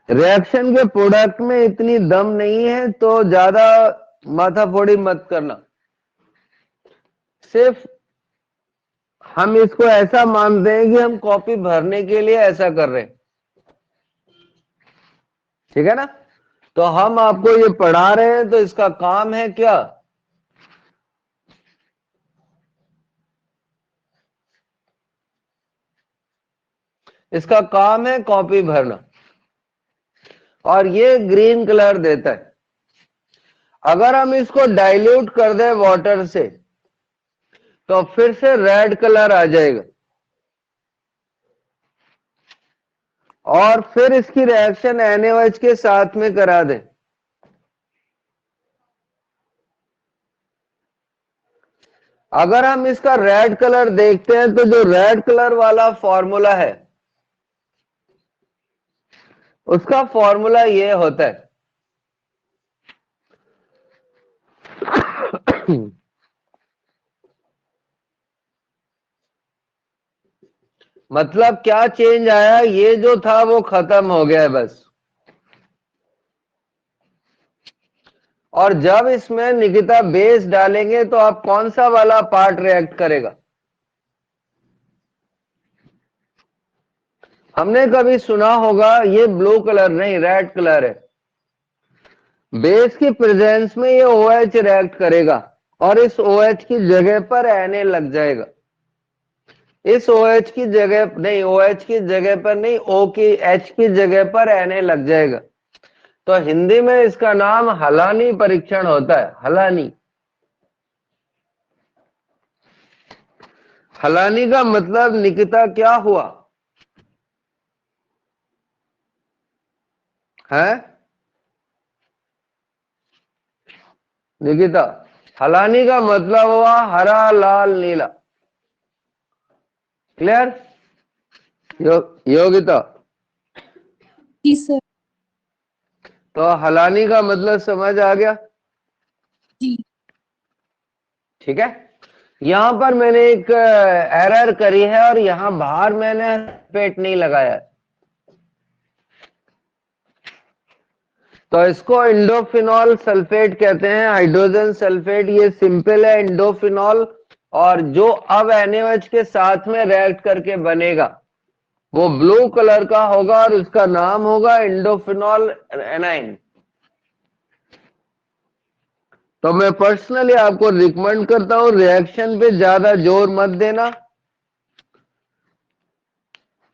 Speaker 1: रिएक्शन के प्रोडक्ट में इतनी दम नहीं है तो ज्यादा माथाफोड़ी मत करना, सिर्फ हम इसको ऐसा मानते हैं कि हम कॉपी भरने के लिए ऐसा कर रहे हैं। ठीक है ना, तो हम आपको ये पढ़ा रहे हैं, तो इसका काम है क्या? इसका काम है कॉपी भरना, और ये ग्रीन कलर देता है। अगर हम इसको डाइल्यूट कर दें वाटर से तो फिर से रेड कलर आ जाएगा, और फिर इसकी रिएक्शन NaOH के साथ में करा दें। अगर हम इसका रेड कलर देखते हैं तो जो रेड कलर वाला फॉर्मूला है उसका फॉर्मूला ये होता है मतलब क्या चेंज आया? ये जो था वो खत्म हो गया है बस। और जब इसमें निकिता बेस डालेंगे तो आप कौन सा वाला पार्ट रिएक्ट करेगा? हमने कभी सुना होगा ये ब्लू कलर नहीं, रेड कलर है। बेस की प्रेजेंस में ये OH रिएक्ट करेगा और इस OH की जगह पर Na लग जाएगा। इस OH की जगह नहीं, OH की जगह पर नहीं, O की H की जगह पर Na लग जाएगा। तो हिंदी में इसका नाम हलानी परीक्षण होता है। हलानी, हलानी का मतलब निकिता क्या हुआ है? निकिता, हलानी का मतलब हुआ हरा, लाल, नीला। क्लियर? योगिता,
Speaker 2: जी सर।
Speaker 1: तो हलानी का मतलब समझ आ गया?
Speaker 2: जी।
Speaker 1: ठीक है। यहां पर मैंने एक एरर करी है, और यहां बाहर मैंने पेट नहीं लगाया, तो इसको इंडोफिनॉल सल्फेट कहते हैं, हाइड्रोजन सल्फेट। ये सिंपल है इंडोफिनॉल, और जो अब NaOH के साथ में रिएक्ट करके बनेगा वो ब्लू कलर का होगा, और उसका नाम होगा इंडोफिनॉल एनाइन। तो मैं पर्सनली आपको रिकमेंड करता हूं रिएक्शन पे ज्यादा जोर मत देना,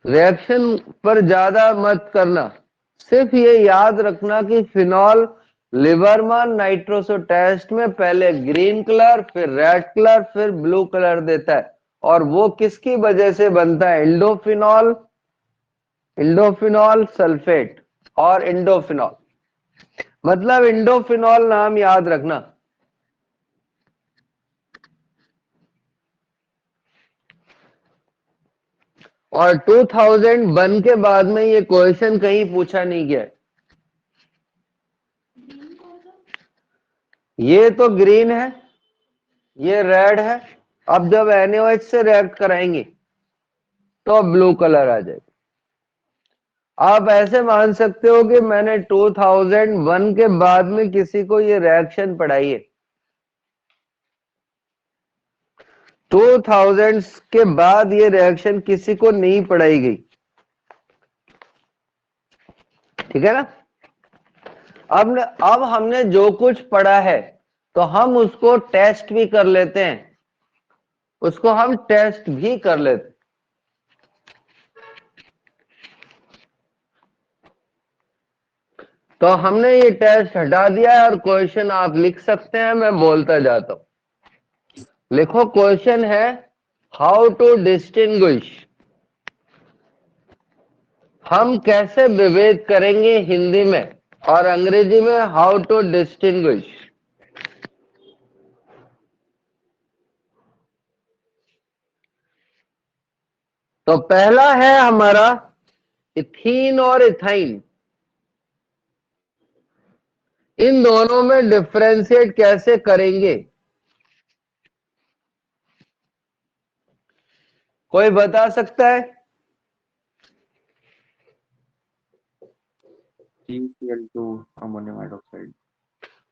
Speaker 1: रिएक्शन पर ज्यादा मत करना। सिर्फ ये याद रखना कि फिनॉल लिबरमैन नाइट्रोसो टेस्ट में पहले ग्रीन कलर, फिर रेड कलर, फिर ब्लू कलर देता है, और वो किसकी वजह से बनता है? इंडोफिनॉल, इंडोफिनॉल सल्फेट और इंडोफिनॉल। मतलब इंडोफिनॉल नाम याद रखना। और 2001 के बाद में ये क्वेश्चन कहीं पूछा नहीं गया। ये तो ग्रीन है, ये रेड है। अब जब NaOH से रिएक्ट कराएंगे तो ब्लू कलर आ जाएगा। आप ऐसे मान सकते हो कि मैंने 2001 के बाद में किसी को ये रिएक्शन पढ़ाई है। 2000 के बाद ये रिएक्शन किसी को नहीं पढ़ाई गई। ठीक है ना? अब हमने जो कुछ पढ़ा है तो हम उसको टेस्ट भी कर लेते हैं, उसको हम टेस्ट भी कर लेते हैं। तो हमने ये टेस्ट हटा दिया है, और क्वेश्चन आप लिख सकते हैं, मैं बोलता जाता हूं। लिखो, क्वेश्चन है हाउ टू डिस्टिंग्विश। हम कैसे विभेद करेंगे हिंदी में, और अंग्रेजी में हाउ टू डिस्टिंग्विश। तो पहला है हमारा इथीन और इथाइन। इन दोनों में डिफरेंशिएट कैसे करेंगे? कोई बता सकता है?
Speaker 3: CCl2 ammonium hydroxide.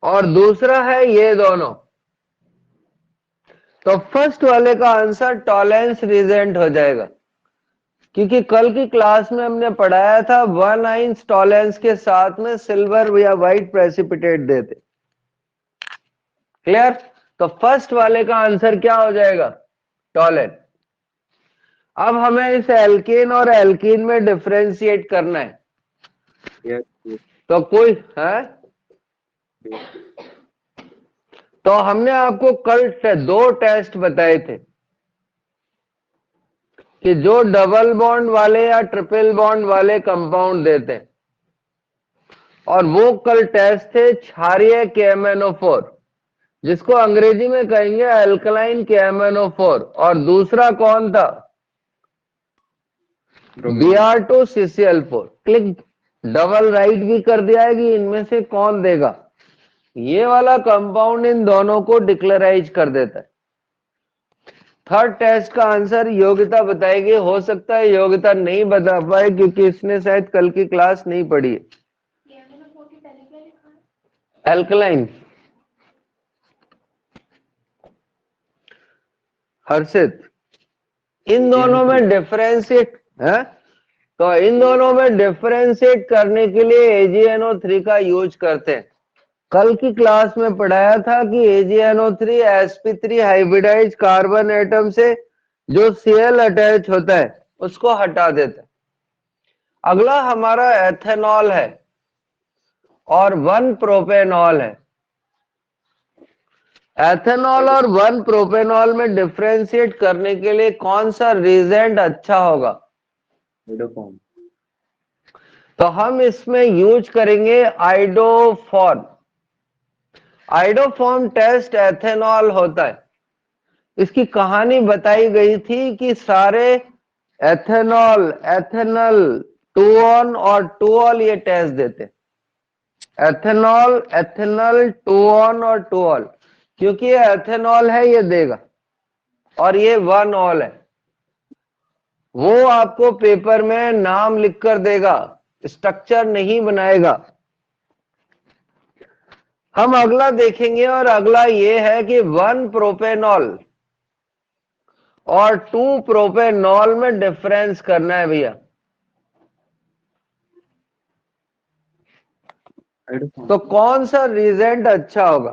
Speaker 1: और दूसरा है ये दोनों। तो फर्स्ट वाले का आंसर टॉलेंस रिजेंट हो जाएगा, क्योंकि कल की क्लास में हमने पढ़ाया था 1 आइंस टॉलेंस के साथ में सिल्वर या व्हाइट प्रेसिपिटेट देते। क्लियर? तो फर्स्ट वाले का आंसर क्या हो जाएगा? टॉलेन। अब हमें इस एल्केन और एल्कीन में डिफरेंशिएट करना है। तो कोई है, तो हमने आपको कल 2 टेस्ट बताए थे कि जो डबल बॉन्ड वाले या ट्रिपल बॉन्ड वाले कंपाउंड देते हैं, और वो कल टेस्ट थे क्षारीय KMnO4, जिसको अंग्रेजी में कहेंगे अल्कलाइन KMnO4, और दूसरा कौन था? Br2CCl4। क्लिक डबल राइट भी कर दिया है कि इनमें से कौन देगा। ये वाला कंपाउंड इन दोनों को डिक्लेराइज कर देता है। थर्ड टेस्ट का आंसर योग्यता बताएगी। हो सकता है योग्यता नहीं बता पाए क्योंकि इसने शायद कल की क्लास नहीं पढ़ी है। एल्कलाइन। हर्षित, इन दोनों में डिफरेंशिएट है, तो इन दोनों में डिफरेंशिएट करने के लिए AgNO3 का यूज करते हैं। कल की क्लास में पढ़ाया था कि AgNO3 sp3 hybridise carbon atom से जो Cl अटैच होता है उसको हटा देता है। अगला हमारा एथेनॉल है और 1 प्रोपेनॉल है। एथेनॉल और 1 प्रोपेनॉल में डिफरेंशिएट करने के लिए कौन सा रिएजेंट अच्छा होगा?
Speaker 3: आइडोफॉर्म।
Speaker 1: तो हम इसमें यूज करेंगे आइडोफॉर्म। आइडोफॉर्म टेस्ट एथेनॉल होता है। इसकी कहानी बताई गई थी कि सारे एथेनॉल, एथेनल, 2-on और 2-ol ये टेस्ट देते। एथेनॉल, एथेनल, 2-on और 2-ol, क्योंकि ये एथेनॉल है ये देगा, और ये 1-ol है। वो आपको पेपर में नाम लिखकर देगा, स्ट्रक्चर नहीं बनाएगा। हम अगला देखेंगे, और अगला ये है कि 1 प्रोपेनॉल और 2 प्रोपेनॉल में डिफरेंस करना है भैया। तो कौन सा रिएजेंट अच्छा होगा?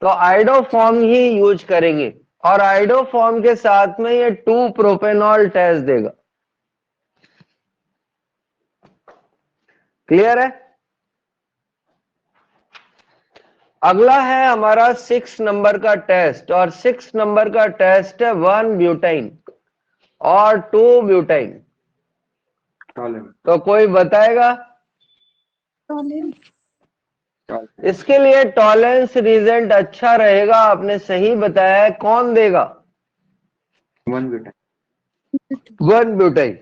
Speaker 1: तो आइडोफॉर्म ही यूज करेंगे, और आइडोफॉर्म के साथ में ये 2 प्रोपेनॉल टेस्ट देगा। क्लियर है? अगला है हमारा 6 नंबर का टेस्ट, और 6 नंबर का टेस्ट है 1 ब्यूटाइन और 2 ब्यूटाइन। तो कोई बताएगा?
Speaker 2: टॉलेन।
Speaker 1: इसके लिए टॉलेंस रिजेंट अच्छा रहेगा, आपने सही बताया है। कौन देगा?
Speaker 3: 1 ब्यूटाइन।
Speaker 1: 1 ब्यूटाइन।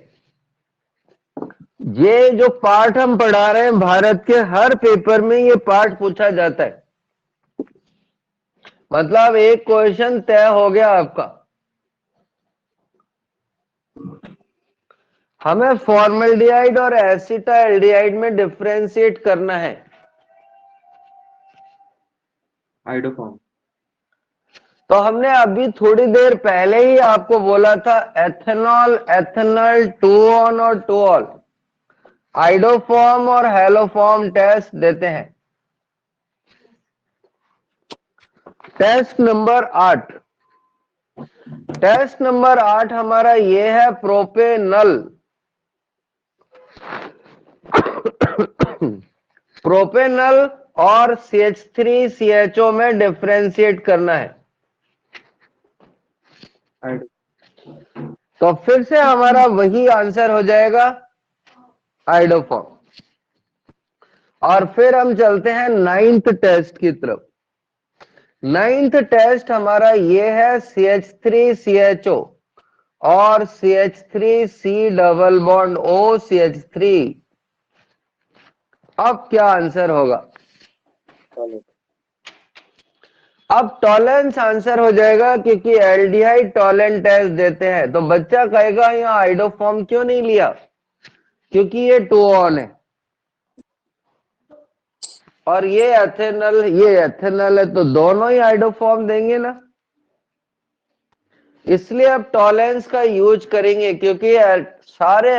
Speaker 1: ये जो पार्ट हम पढ़ा रहे हैं, भारत के हर पेपर में ये पार्ट पूछा जाता है। मतलब एक क्वेश्चन तय हो गया आपका। हमें फॉर्मल्डिहाइड और एसिटाल्डिहाइड में डिफरेंशिएट करना है।
Speaker 3: आइडोफॉर्म।
Speaker 1: तो हमने अभी थोड़ी देर पहले ही आपको बोला था एथेनॉल, एथेनल, 2-on और 2-ol आइडोफॉर्म और हेलोफॉर्म टेस्ट देते हैं। Test number 8। टेस्ट नंबर 8 हमारा ये है प्रोपेनल। प्रोपेनल और CH3CHO में डिफरेंशिएट करना है। तो फिर से हमारा वही आंसर हो जाएगा आइडोफॉर्म। और फिर हम चलते हैं 9th टेस्ट की तरफ। 9th टेस्ट हमारा ये है CH3CHO और CH3C डबल बॉन्ड OCH3। अब क्या आंसर होगा? अब टॉलेंस आंसर हो जाएगा, क्योंकि एल्डिहाइड टॉलेंट टेस्ट देते हैं। तो बच्चा कहेगा यहाँ आइडोफॉर्म क्यों नहीं लिया? क्योंकि ये 2-on है और ये एथेनल है, तो दोनों ही आइडोफॉर्म देंगे ना। इसलिए अब टॉलेंस का यूज करेंगे, क्योंकि सारे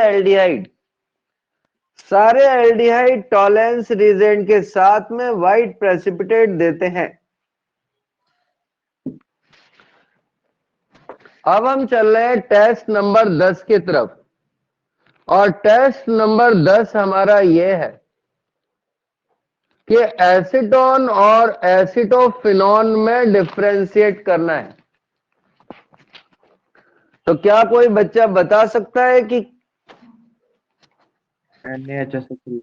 Speaker 1: एल्डिहाइड टॉलेंस रीजेंट के साथ में व्हाइट प्रेसिपिटेट देते हैं। अब हम चल रहे हैं टेस्ट नंबर 10 की तरफ, और टेस्ट नंबर 10 हमारा ये है कि एसीटोन और एसिटोफिनॉन में डिफरेंशिएट करना है। तो क्या कोई बच्चा बता सकता है कि
Speaker 3: NaHSO3।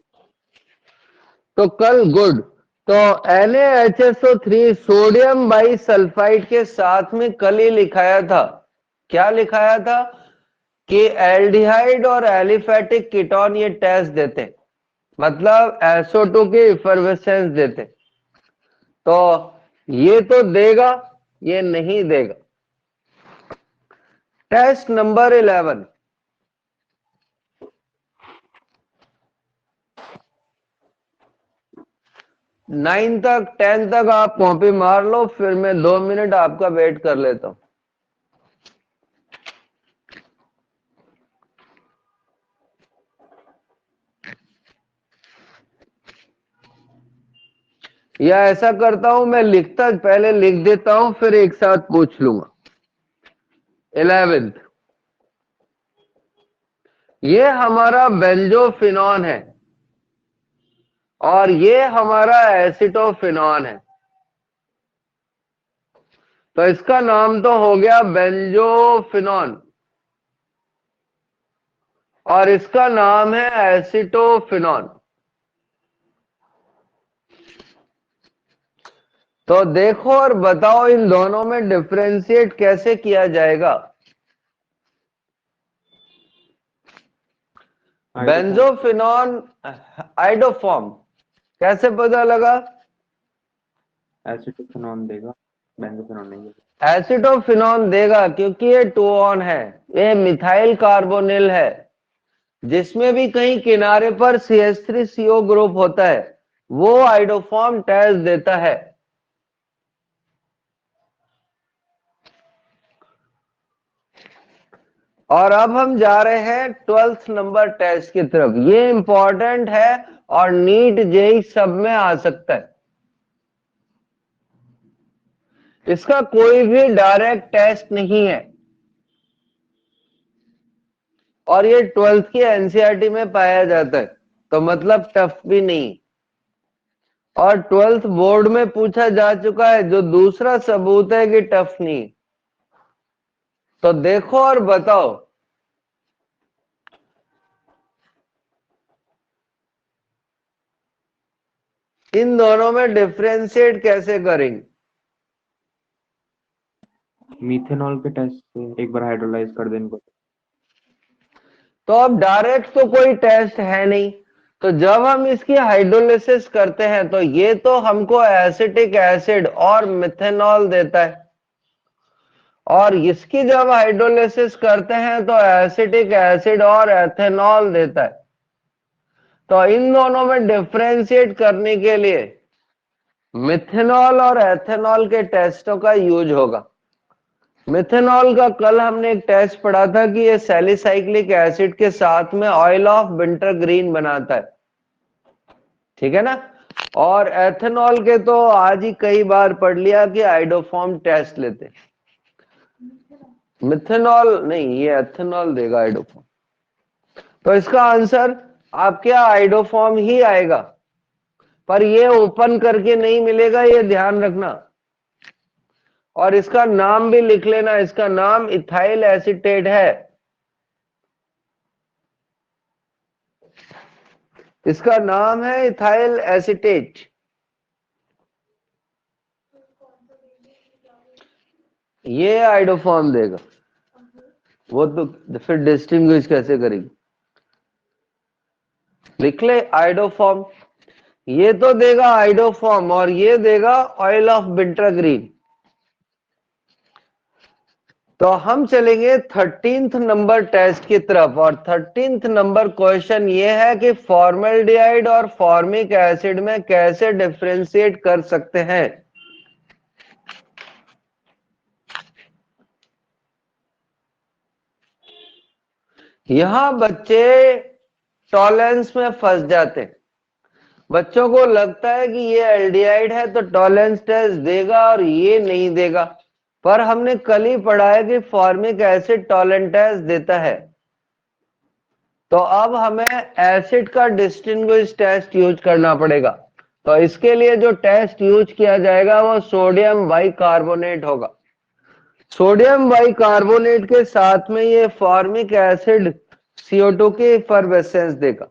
Speaker 1: तो कल गुड। तो NaHSO3 सोडियम बाइसल्फाइड के साथ में कल ही लिखाया था। क्या लिखाया था कि एल्डिहाइड और एलिफेटिक कीटोन ये टेस्ट देते, मतलब SO2 की इफरवेसेंस देते। तो ये तो देगा, ये नहीं देगा। टेस्ट नंबर 11, 9 तक 10 तक आप कॉपी मार लो, फिर मैं 2 मिनट आपका वेट कर लेता हूं। या ऐसा करता हूं, मैं लिखता पहले लिख देता हूं, फिर एक साथ पूछ लूंगा। 11th, ये हमारा बेंजोफिनॉन है और ये हमारा एसिटोफिनॉन है। तो इसका नाम तो हो गया बेंजोफिनॉन और इसका नाम है एसिटोफिनॉन। तो देखो और बताओ इन दोनों में डिफरेंशिएट कैसे किया जाएगा। बेंजोफिनॉन आइडोफॉर्म कैसे पता लगा?
Speaker 3: एसिटोफिनॉन देगा, बेंजोफिनॉन नहीं देगा।
Speaker 1: एसिटोफिनॉन देगा क्योंकि ये 2 ऑन है, ये मिथाइल कार्बोनिल है, जिसमें भी कहीं किनारे पर CH3CO ग्रुप होता है वो आइडोफॉर्म टेस्ट देता है। और अब हम जा रहे हैं 12th नंबर टेस्ट की तरफ। ये इंपॉर्टेंट है और नीट जेई सब में आ सकता है। इसका कोई भी डायरेक्ट टेस्ट नहीं है और ये 12th की एनसीईआरटी में पाया जाता है, तो मतलब टफ भी नहीं। और 12th बोर्ड में पूछा जा चुका है, जो दूसरा सबूत है कि टफ नहीं। तो देखो और बताओ इन दोनों में डिफरेंशिएट कैसे करेंगे।
Speaker 3: मीथेनॉल के टेस्ट से एक बार हाइड्रोलाइज कर देने को।
Speaker 1: तो अब डायरेक्ट तो कोई टेस्ट है नहीं, तो जब हम इसकी हाइड्रोलिसिस करते हैं तो ये तो हमको एसिटिक एसिड और मिथेनॉल देता है, और इसकी जब हाइड्रोलिसिस करते हैं तो एसिटिक एसिड और एथेनॉल देता है। तो इन दोनों में डिफरेंशिएट करने के लिए मिथेनॉल और एथेनॉल के टेस्टों का यूज होगा। मिथेनॉल का कल हमने एक टेस्ट पढ़ा था कि ये सैलिसाइक्लिक एसिड के साथ में ऑयल ऑफ विंटरग्रीन बनाता है, ठीक है ना। और एथेनॉल के तो आज ही कई बार पढ़ लिया कि आइडोफॉर्म टेस्ट लेते। मिथेनॉल नहीं, ये एथेनॉल देगा आइडोफॉर्म। तो इसका आंसर आपके आइडोफॉर्म ही आएगा, पर ये ओपन करके नहीं मिलेगा, ये ध्यान रखना। और इसका नाम भी लिख लेना, इसका नाम इथाइल एसीटेट है। इसका नाम है इथाइल एसीटेट। ये आइडोफॉर्म देगा, वो तो फिर डिस्टिंग्विश कैसे करेगी। लिख ले आइडोफॉर्म, ये तो देगा आइडोफॉर्म और ये देगा ऑयल ऑफ विंटरग्रीन। तो हम चलेंगे 13th नंबर टेस्ट की तरफ, और 13th नंबर क्वेश्चन ये है कि फॉर्मल्डिहाइड और फॉर्मिक एसिड में कैसे डिफरेंशिएट कर सकते हैं। यहां बच्चे टॉलेंस में फंस जाते हैं। बच्चों को लगता है कि ये एल्डिहाइड है तो टॉलेंस टेस्ट देगा और ये नहीं देगा, पर हमने कल ही पढ़ा है कि फॉर्मिक एसिड टॉलेंट टेस्ट देता है। तो अब हमें एसिड का डिस्टिंग्विश टेस्ट यूज करना पड़ेगा। तो इसके लिए जो टेस्ट यूज किया जाएगा वो सोडियम बाइकार्बोनेट होगा। सोडियम बाइकार्बोनेट के साथ में ये फॉर्मिक एसिड CO2 के इफरवेसेंस देगा,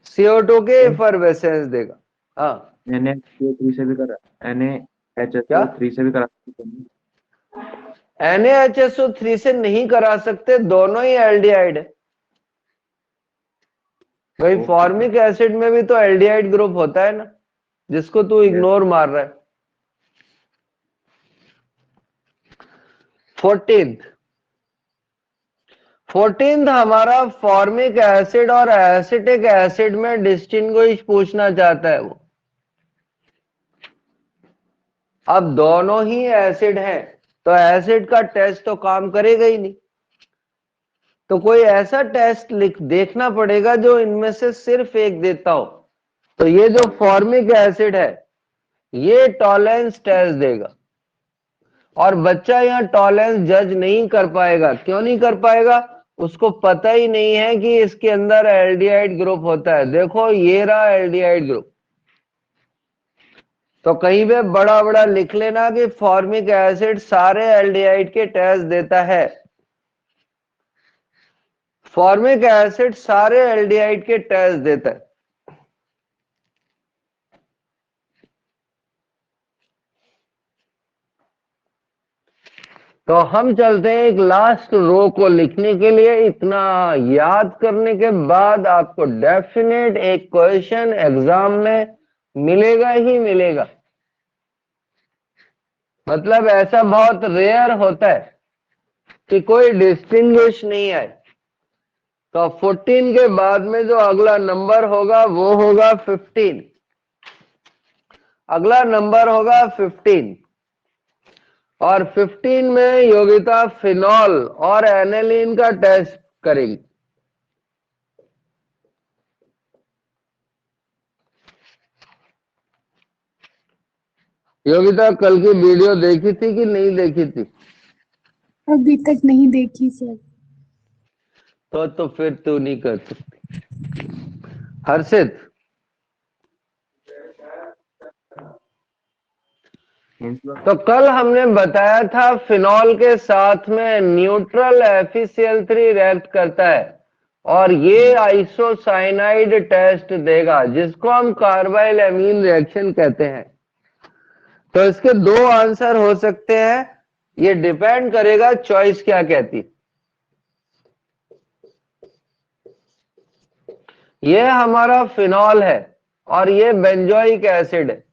Speaker 1: CO2 के इफरवेसेंस देगा। हाँ
Speaker 3: Na3 से भी करा,
Speaker 1: क्या
Speaker 3: NaHSO3 से भी करा सकते हैं।
Speaker 1: NaHSO3 से नहीं करा सकते, दोनों ही एल्डिहाइड है भाई।
Speaker 3: Okay.
Speaker 1: फॉर्मिक एसिड में भी तो एल्डिहाइड ग्रुप होता है ना, जिसको तू इग्नोर मार रहा है। 14th हमारा फॉर्मिक एसिड और एसिटिक एसिड में डिस्टिंग्विश पूछना चाहता है वो। अब दोनों ही एसिड हैं तो एसिड का टेस्ट तो काम करेगा ही नहीं, तो कोई ऐसा टेस्ट देखना पड़ेगा जो इनमें से सिर्फ एक देता हो। तो ये जो फॉर्मिक एसिड है ये टॉलेंस टेस्ट देगा, और बच्चा यहाँ टॉलेंस जज नहीं कर पाएगा। क्यों नहीं कर पाएगा? उसको पता ही नहीं है कि इसके अंदर एल्डिहाइड ग्रुप होता है। देखो ये रहा एल्डिहाइड ग्रुप। तो कहीं पे बड़ा बड़ा लिख लेना कि फॉर्मिक एसिड सारे एल्डिहाइड के टेस्ट देता है। फॉर्मिक एसिड सारे एल्डिहाइड के टेस्ट देता है। तो हम चलते हैं एक लास्ट रो को लिखने के लिए। इतना याद करने के बाद आपको डेफिनेट एक क्वेश्चन एग्जाम में मिलेगा ही मिलेगा। मतलब ऐसा बहुत रेयर होता है कि कोई डिस्टिंग्विश नहीं आए। तो 14 के बाद में जो अगला नंबर होगा वो होगा 15। अगला नंबर होगा 15, और 15 में योगिता फिनॉल और एनेलिन का टेस्ट करेंगे। योगिता कल की वीडियो देखी थी कि नहीं देखी थी?
Speaker 2: अभी तक नहीं देखी सर।
Speaker 1: तो फिर तू नहीं कर सकती। हर्षित, तो कल हमने बताया था फिनॉल के साथ में न्यूट्रल FeCl3 रिएक्ट करता है और ये आइसोसाइनाइड टेस्ट देगा, जिसको हम कार्बाइल एमीन रिएक्शन कहते हैं। तो इसके दो आंसर हो सकते हैं, ये डिपेंड करेगा चॉइस क्या कहती है। ये हमारा फिनॉल है और ये बेंजोइक एसिड है।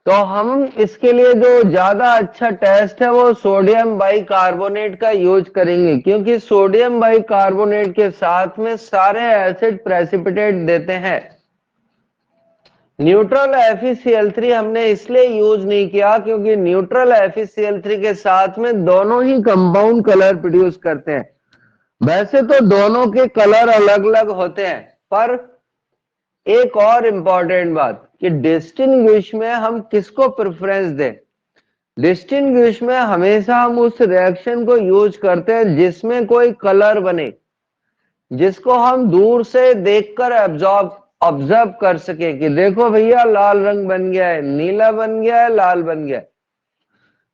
Speaker 1: तो हम इसके लिए जो ज्यादा अच्छा टेस्ट है वो सोडियम बाइकार्बोनेट का यूज करेंगे, क्योंकि सोडियम बाइकार्बोनेट के साथ में सारे एसिड प्रेसिपिटेट देते हैं। न्यूट्रल FeCl3 हमने इसलिए यूज नहीं किया क्योंकि न्यूट्रल FeCl3 के साथ में दोनों ही कंपाउंड कलर प्रोड्यूस करते हैं। वैसे तो दोनों के कलर अलग अलग होते हैं, पर एक और इंपॉर्टेंट बात कि डिस्टिंग्विश में हम किसको प्रेफरेंस दें। डिस्टिंग्विश में हमेशा हम उस रिएक्शन को यूज करते हैं जिसमें कोई कलर बने, जिसको हम दूर से देखकर ऑब्जर्व कर सके कि देखो भैया लाल रंग बन गया है, नीला बन गया है, लाल बन गया है।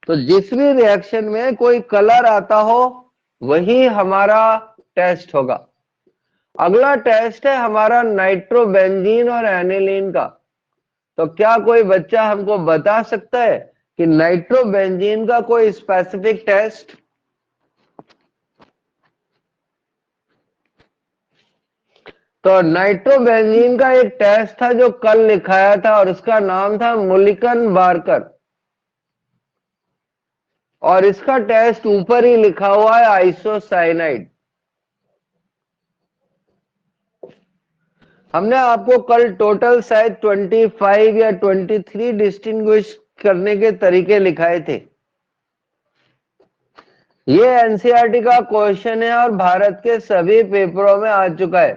Speaker 1: तो जिस भी रिएक्शन में कोई कलर आता हो वही हमारा टेस्ट होगा। अगला टेस्ट है हमारा नाइट्रोबेंजीन और एनिलीन का। तो क्या कोई बच्चा हमको बता सकता है कि नाइट्रोबेंजीन का कोई स्पेसिफिक टेस्ट? तो नाइट्रोबेंजीन का एक टेस्ट था जो कल लिखाया था और उसका नाम था मुलिकन बार्कर, और इसका टेस्ट ऊपर ही लिखा हुआ है आइसोसाइनाइड। हमने आपको कल टोटल शायद 25 या 23 डिस्टिंग्विश करने के तरीके लिखाए थे। ये एनसीईआरटी का क्वेश्चन है और भारत के सभी पेपरों में आ चुका है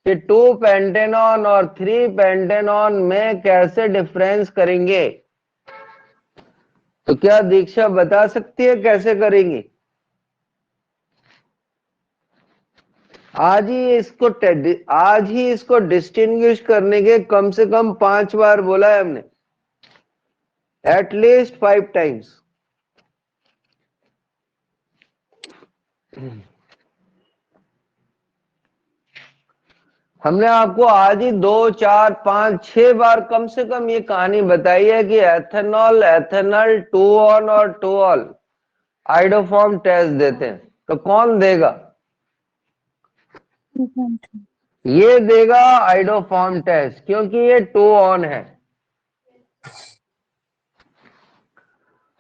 Speaker 1: कि 2 पेंटेनॉन और 3 पेंटेनॉन में कैसे डिफरेंस करेंगे। तो क्या दीक्षा बता सकती है कैसे करेंगी? आज ही इसको डिस्टिंग्विश करने के कम से कम 5 बार बोला है हमने, एटलीस्ट 5 टाइम्स। हमने आपको आज ही 2, 4, 5, 6 बार कम से कम ये कहानी बताई है कि एथेनॉल, एथेनॉल, 2 ऑन और 2 ऑल आइडोफॉर्म टेस्ट देते हैं। तो कौन देगा?
Speaker 2: 2.2।
Speaker 1: ये देगा आइडोफॉर्म टेस्ट, क्योंकि ये 2 ऑन है।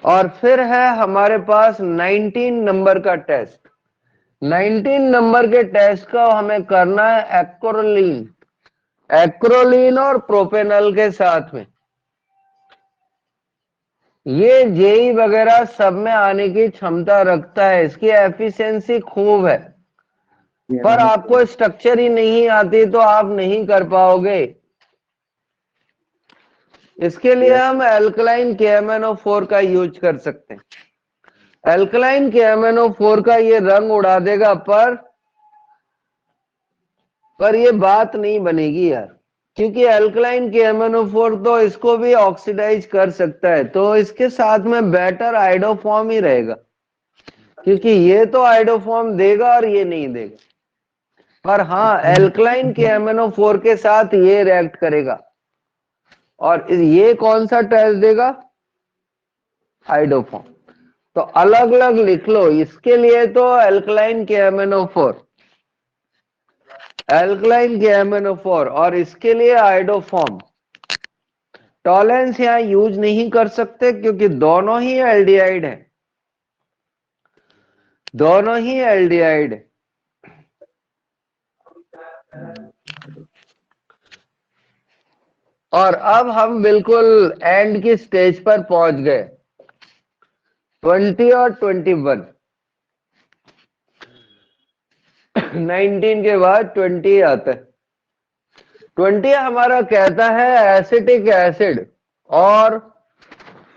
Speaker 1: और फिर है हमारे पास 19 नंबर का टेस्ट। 19 नंबर के टेस्ट का हमें करना है एक्रोलीन, एक्रोलीन और प्रोपेनल के साथ में। ये जेई वगैरह सब में आने की क्षमता रखता है, इसकी एफिशिएंसी खूब है, पर आपको स्ट्रक्चर ही नहीं आती तो आप नहीं कर पाओगे। इसके लिए हम एल्कलाइन KMnO4 का यूज कर सकते हैं। एल्कलाइन KMnO4 का ये रंग उड़ा देगा, पर ये बात नहीं बनेगी यार, क्योंकि एल्कलाइन KMnO4 तो इसको भी ऑक्सीडाइज कर सकता है, तो इसके साथ में बेटर आइडोफॉर्म ही रहेगा, क्योंकि ये तो आइडोफॉर्म देगा और ये नहीं देगा। पर हाँ, एल्कलाइन KMnO4 के साथ ये रिएक्ट करेगा। और ये कौन सा टेस्ट देगा? आइडोफॉर्म। तो अलग अलग लिख लो, इसके लिए तो एल्कलाइन KMnO4, एल्कलाइन KMnO4, और इसके लिए आइडोफॉर्म। टॉलेंस यहां यूज नहीं कर सकते क्योंकि दोनों ही एल्डिहाइड है, दोनों ही एल्डिहाइड है। और अब हम बिल्कुल एंड की स्टेज पर पहुंच गए, 20 और 21। 19 के बाद 20 आता है। 20 हमारा कहता है एसिटिक एसिड और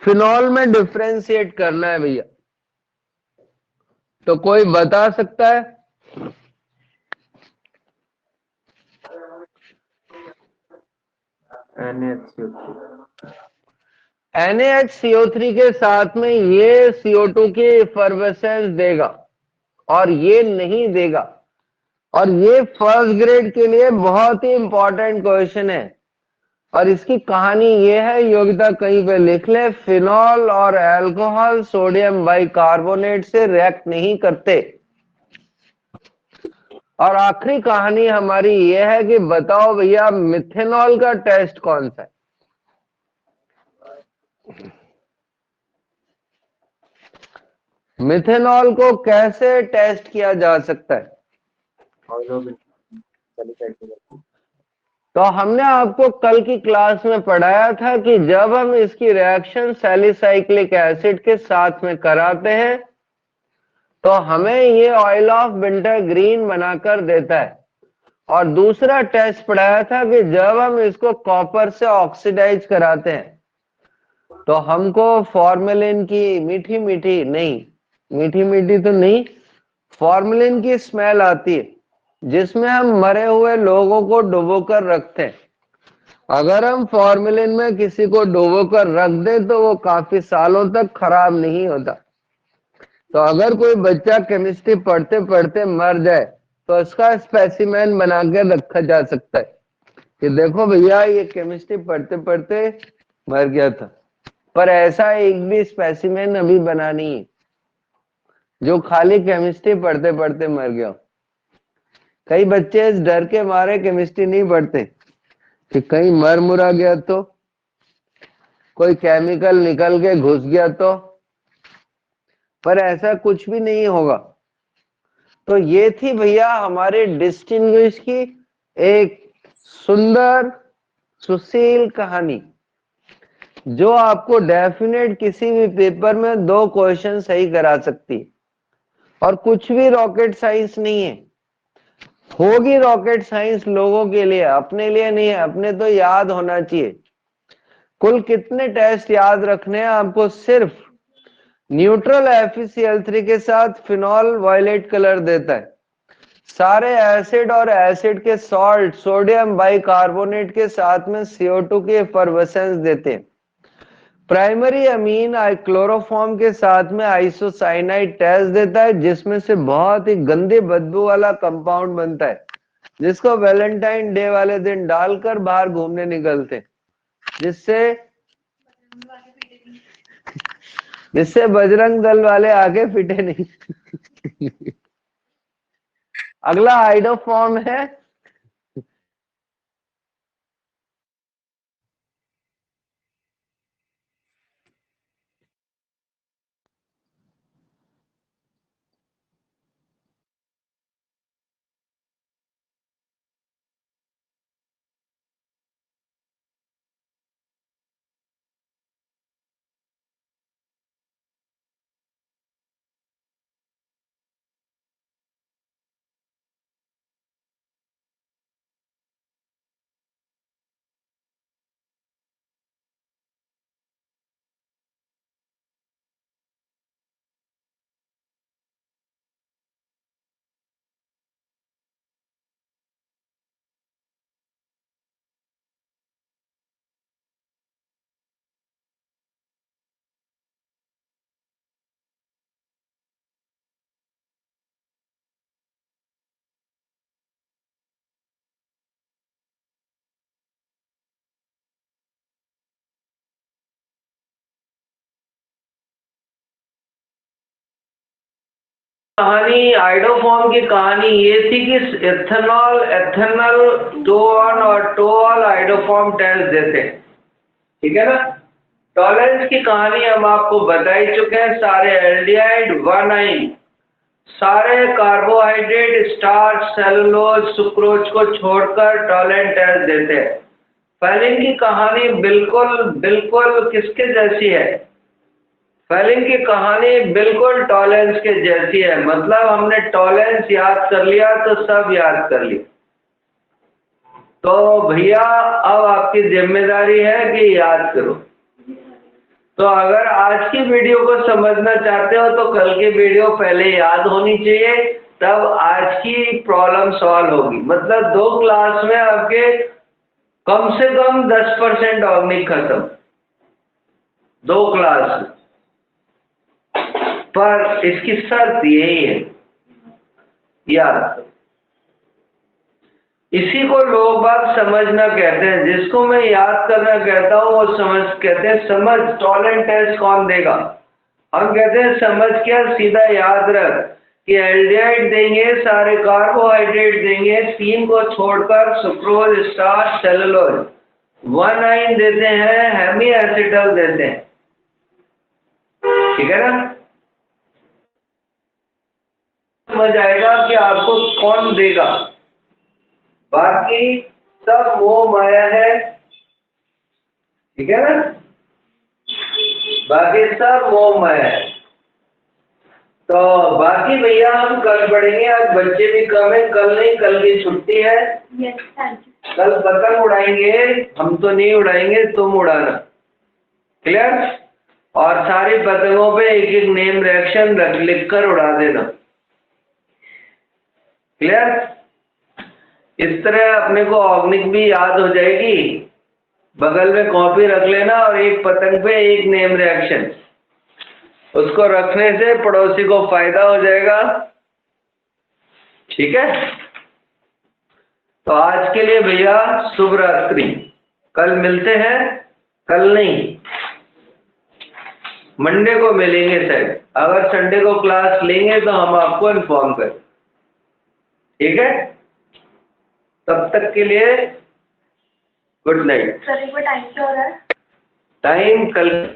Speaker 1: फिनॉल में डिफ्रेंशिएट करना है भैया। तो कोई बता सकता है? NaHCO3 के साथ में ये CO2 की इफर्वेसेंस देगा और ये नहीं देगा। और ये फर्स्ट ग्रेड के लिए बहुत ही इंपॉर्टेंट क्वेश्चन है, और इसकी कहानी ये है, योग्यता कहीं पे लिख ले, फिनॉल और अल्कोहल सोडियम बाइकार्बोनेट से रिएक्ट नहीं करते। और आखिरी कहानी हमारी ये है कि बताओ भैया मिथेनॉल का टेस्ट कौन सा है? मिथेनॉल को कैसे टेस्ट किया जा सकता है? तो हमने आपको कल की क्लास में पढ़ाया था कि जब हम इसकी रिएक्शन सैलिसाइक्लिक एसिड के साथ में कराते हैं तो हमें ये ऑयल ऑफ विंटर ग्रीन बनाकर देता है। और दूसरा टेस्ट पढ़ाया था कि जब हम इसको कॉपर से ऑक्सीडाइज कराते हैं तो हमको फॉर्मेलिन की मीठी मीठी तो नहीं, फॉर्मेलिन की स्मेल आती है, जिसमें हम मरे हुए लोगों को डुबो कर रखते हैं। अगर हम फॉर्मेलिन में किसी को डुबो कर रख दे तो वो काफी सालों तक खराब नहीं होता। तो अगर कोई बच्चा केमिस्ट्री पढ़ते पढ़ते मर जाए तो इसका स्पेसिमेन बना के रखा जा सकता है कि देखो भैया ये केमिस्ट्री पढ़ते पढ़ते मर गया था। पर ऐसा एक भी स्पेसिमेन अभी बना नहीं है जो खाली केमिस्ट्री पढ़ते पढ़ते मर गया। कई बच्चे इस डर के मारे केमिस्ट्री नहीं पढ़ते कि कहीं मर मुरा गया तो, कोई केमिकल निकल के घुस गया तो, पर ऐसा कुछ भी नहीं होगा। तो ये थी भैया हमारे डिस्टिंग्विश की एक सुंदर सुशील कहानी, जो आपको डेफिनेट किसी भी पेपर में 2 क्वेश्चन सही करा सकती है। और कुछ भी रॉकेट साइंस नहीं है। होगी रॉकेट साइंस लोगों के लिए, अपने लिए नहीं है। अपने तो याद होना चाहिए। कुल कितने टेस्ट याद रखने हैं आपको? सिर्फ न्यूट्रल FeCl3 के साथ फिनॉल वायलेट कलर देता है। सारे एसिड और एसिड के सॉल्ट सोडियम बाइकार्बोनेट के साथ में CO2 की एफरवेसेंस देते हैं। प्राइमरी अमीन क्लोरोफॉर्म के साथ में आइसोसाइनाइड टेस्ट देता है, जिसमें से बहुत ही गंदे बदबू वाला कंपाउंड बनता है, जिसको वैलेंटाइन डे वाले दिन डालकर बाहर घूमने निकलते, जिससे जिससे बजरंग दल वाले आगे फिटे नहीं। अगला हाइड्रोफॉर्म है कहानी, आइडोफॉर्म की कहानी ये थी कि एथेनॉल, एथेनॉल, टोऑन और टोऑल आइडोफॉर्म टेस्ट देते हैं। ठीक है ना। टॉलरेंस की कहानी हम आपको बता ही चुके हैं। सारे एल्डिहाइड, 1 सारे कार्बोहाइड्रेट, स्टार्च, सेलुलोज, सुक्रोज को छोड़कर टॉलरेंट टेस्ट देते हैं। फेलिन की कहानी बिल्कुल बिल्कुल किसके जैसी है? फेलिन की कहानी बिल्कुल टॉलरेंस के जैसी है। मतलब हमने टॉलरेंस याद कर लिया तो सब याद कर लिया। तो भैया अब आपकी जिम्मेदारी है कि याद करो। तो अगर आज की वीडियो को समझना चाहते हो तो कल की वीडियो पहले याद होनी चाहिए, तब आज की प्रॉब्लम सॉल्व होगी। मतलब 2 क्लास में आपके कम से कम 10% ऑर्गेनिक खत्म, 2 क्लास। पर इसकी शर्त यही है, याद, इसी को लोग बात समझना कहते हैं। जिसको मैं याद करना कहता हूं वो समझ कहते हैं। समझ टॉलरेंट टेस्ट कौन देगा? हम कहते हैं समझ क्या, सीधा याद रख कि एल्डिहाइड देंगे, सारे कार्बोहाइड्रेट देंगे, 3 को छोड़कर सुक्रोज, स्टार्च, सेलुलोज, 1 देते हैं, हेमी एसिटल देते हैं। ठीक है ना। समझ आएगा कि आपको कौन देगा। बाकी सब मोह माया है। ठीक है ना। बाकी सब मोह माया है। तो बाकी भैया हम कल पढ़ेंगे। आज बच्चे भी कम है, कल नहीं, कल की छुट्टी है। कल पतंग उड़ाएंगे, हम तो नहीं उड़ाएंगे, तुम उड़ाना। क्लियर। और सारी पतंगों पे एक एक नेम रिएक्शन लिख कर उड़ा देना। क्लियर। इस तरह अपने को ऑर्गेनिक भी याद हो जाएगी। बगल में कॉपी रख लेना और एक पतंग पे एक नेम रिएक्शन, उसको रखने से पड़ोसी को फायदा हो जाएगा। ठीक है। तो आज के लिए भैया शुभ रात्रि। कल मिलते हैं, कल नहीं, मंडे को मिलेंगे शायद। अगर संडे को क्लास लेंगे तो हम आपको इन्फॉर्म करें। ठीक है। तब तक के लिए गुड नाइट।
Speaker 2: सर एक बार टाइम क्या हो रहा है?
Speaker 1: टाइम कल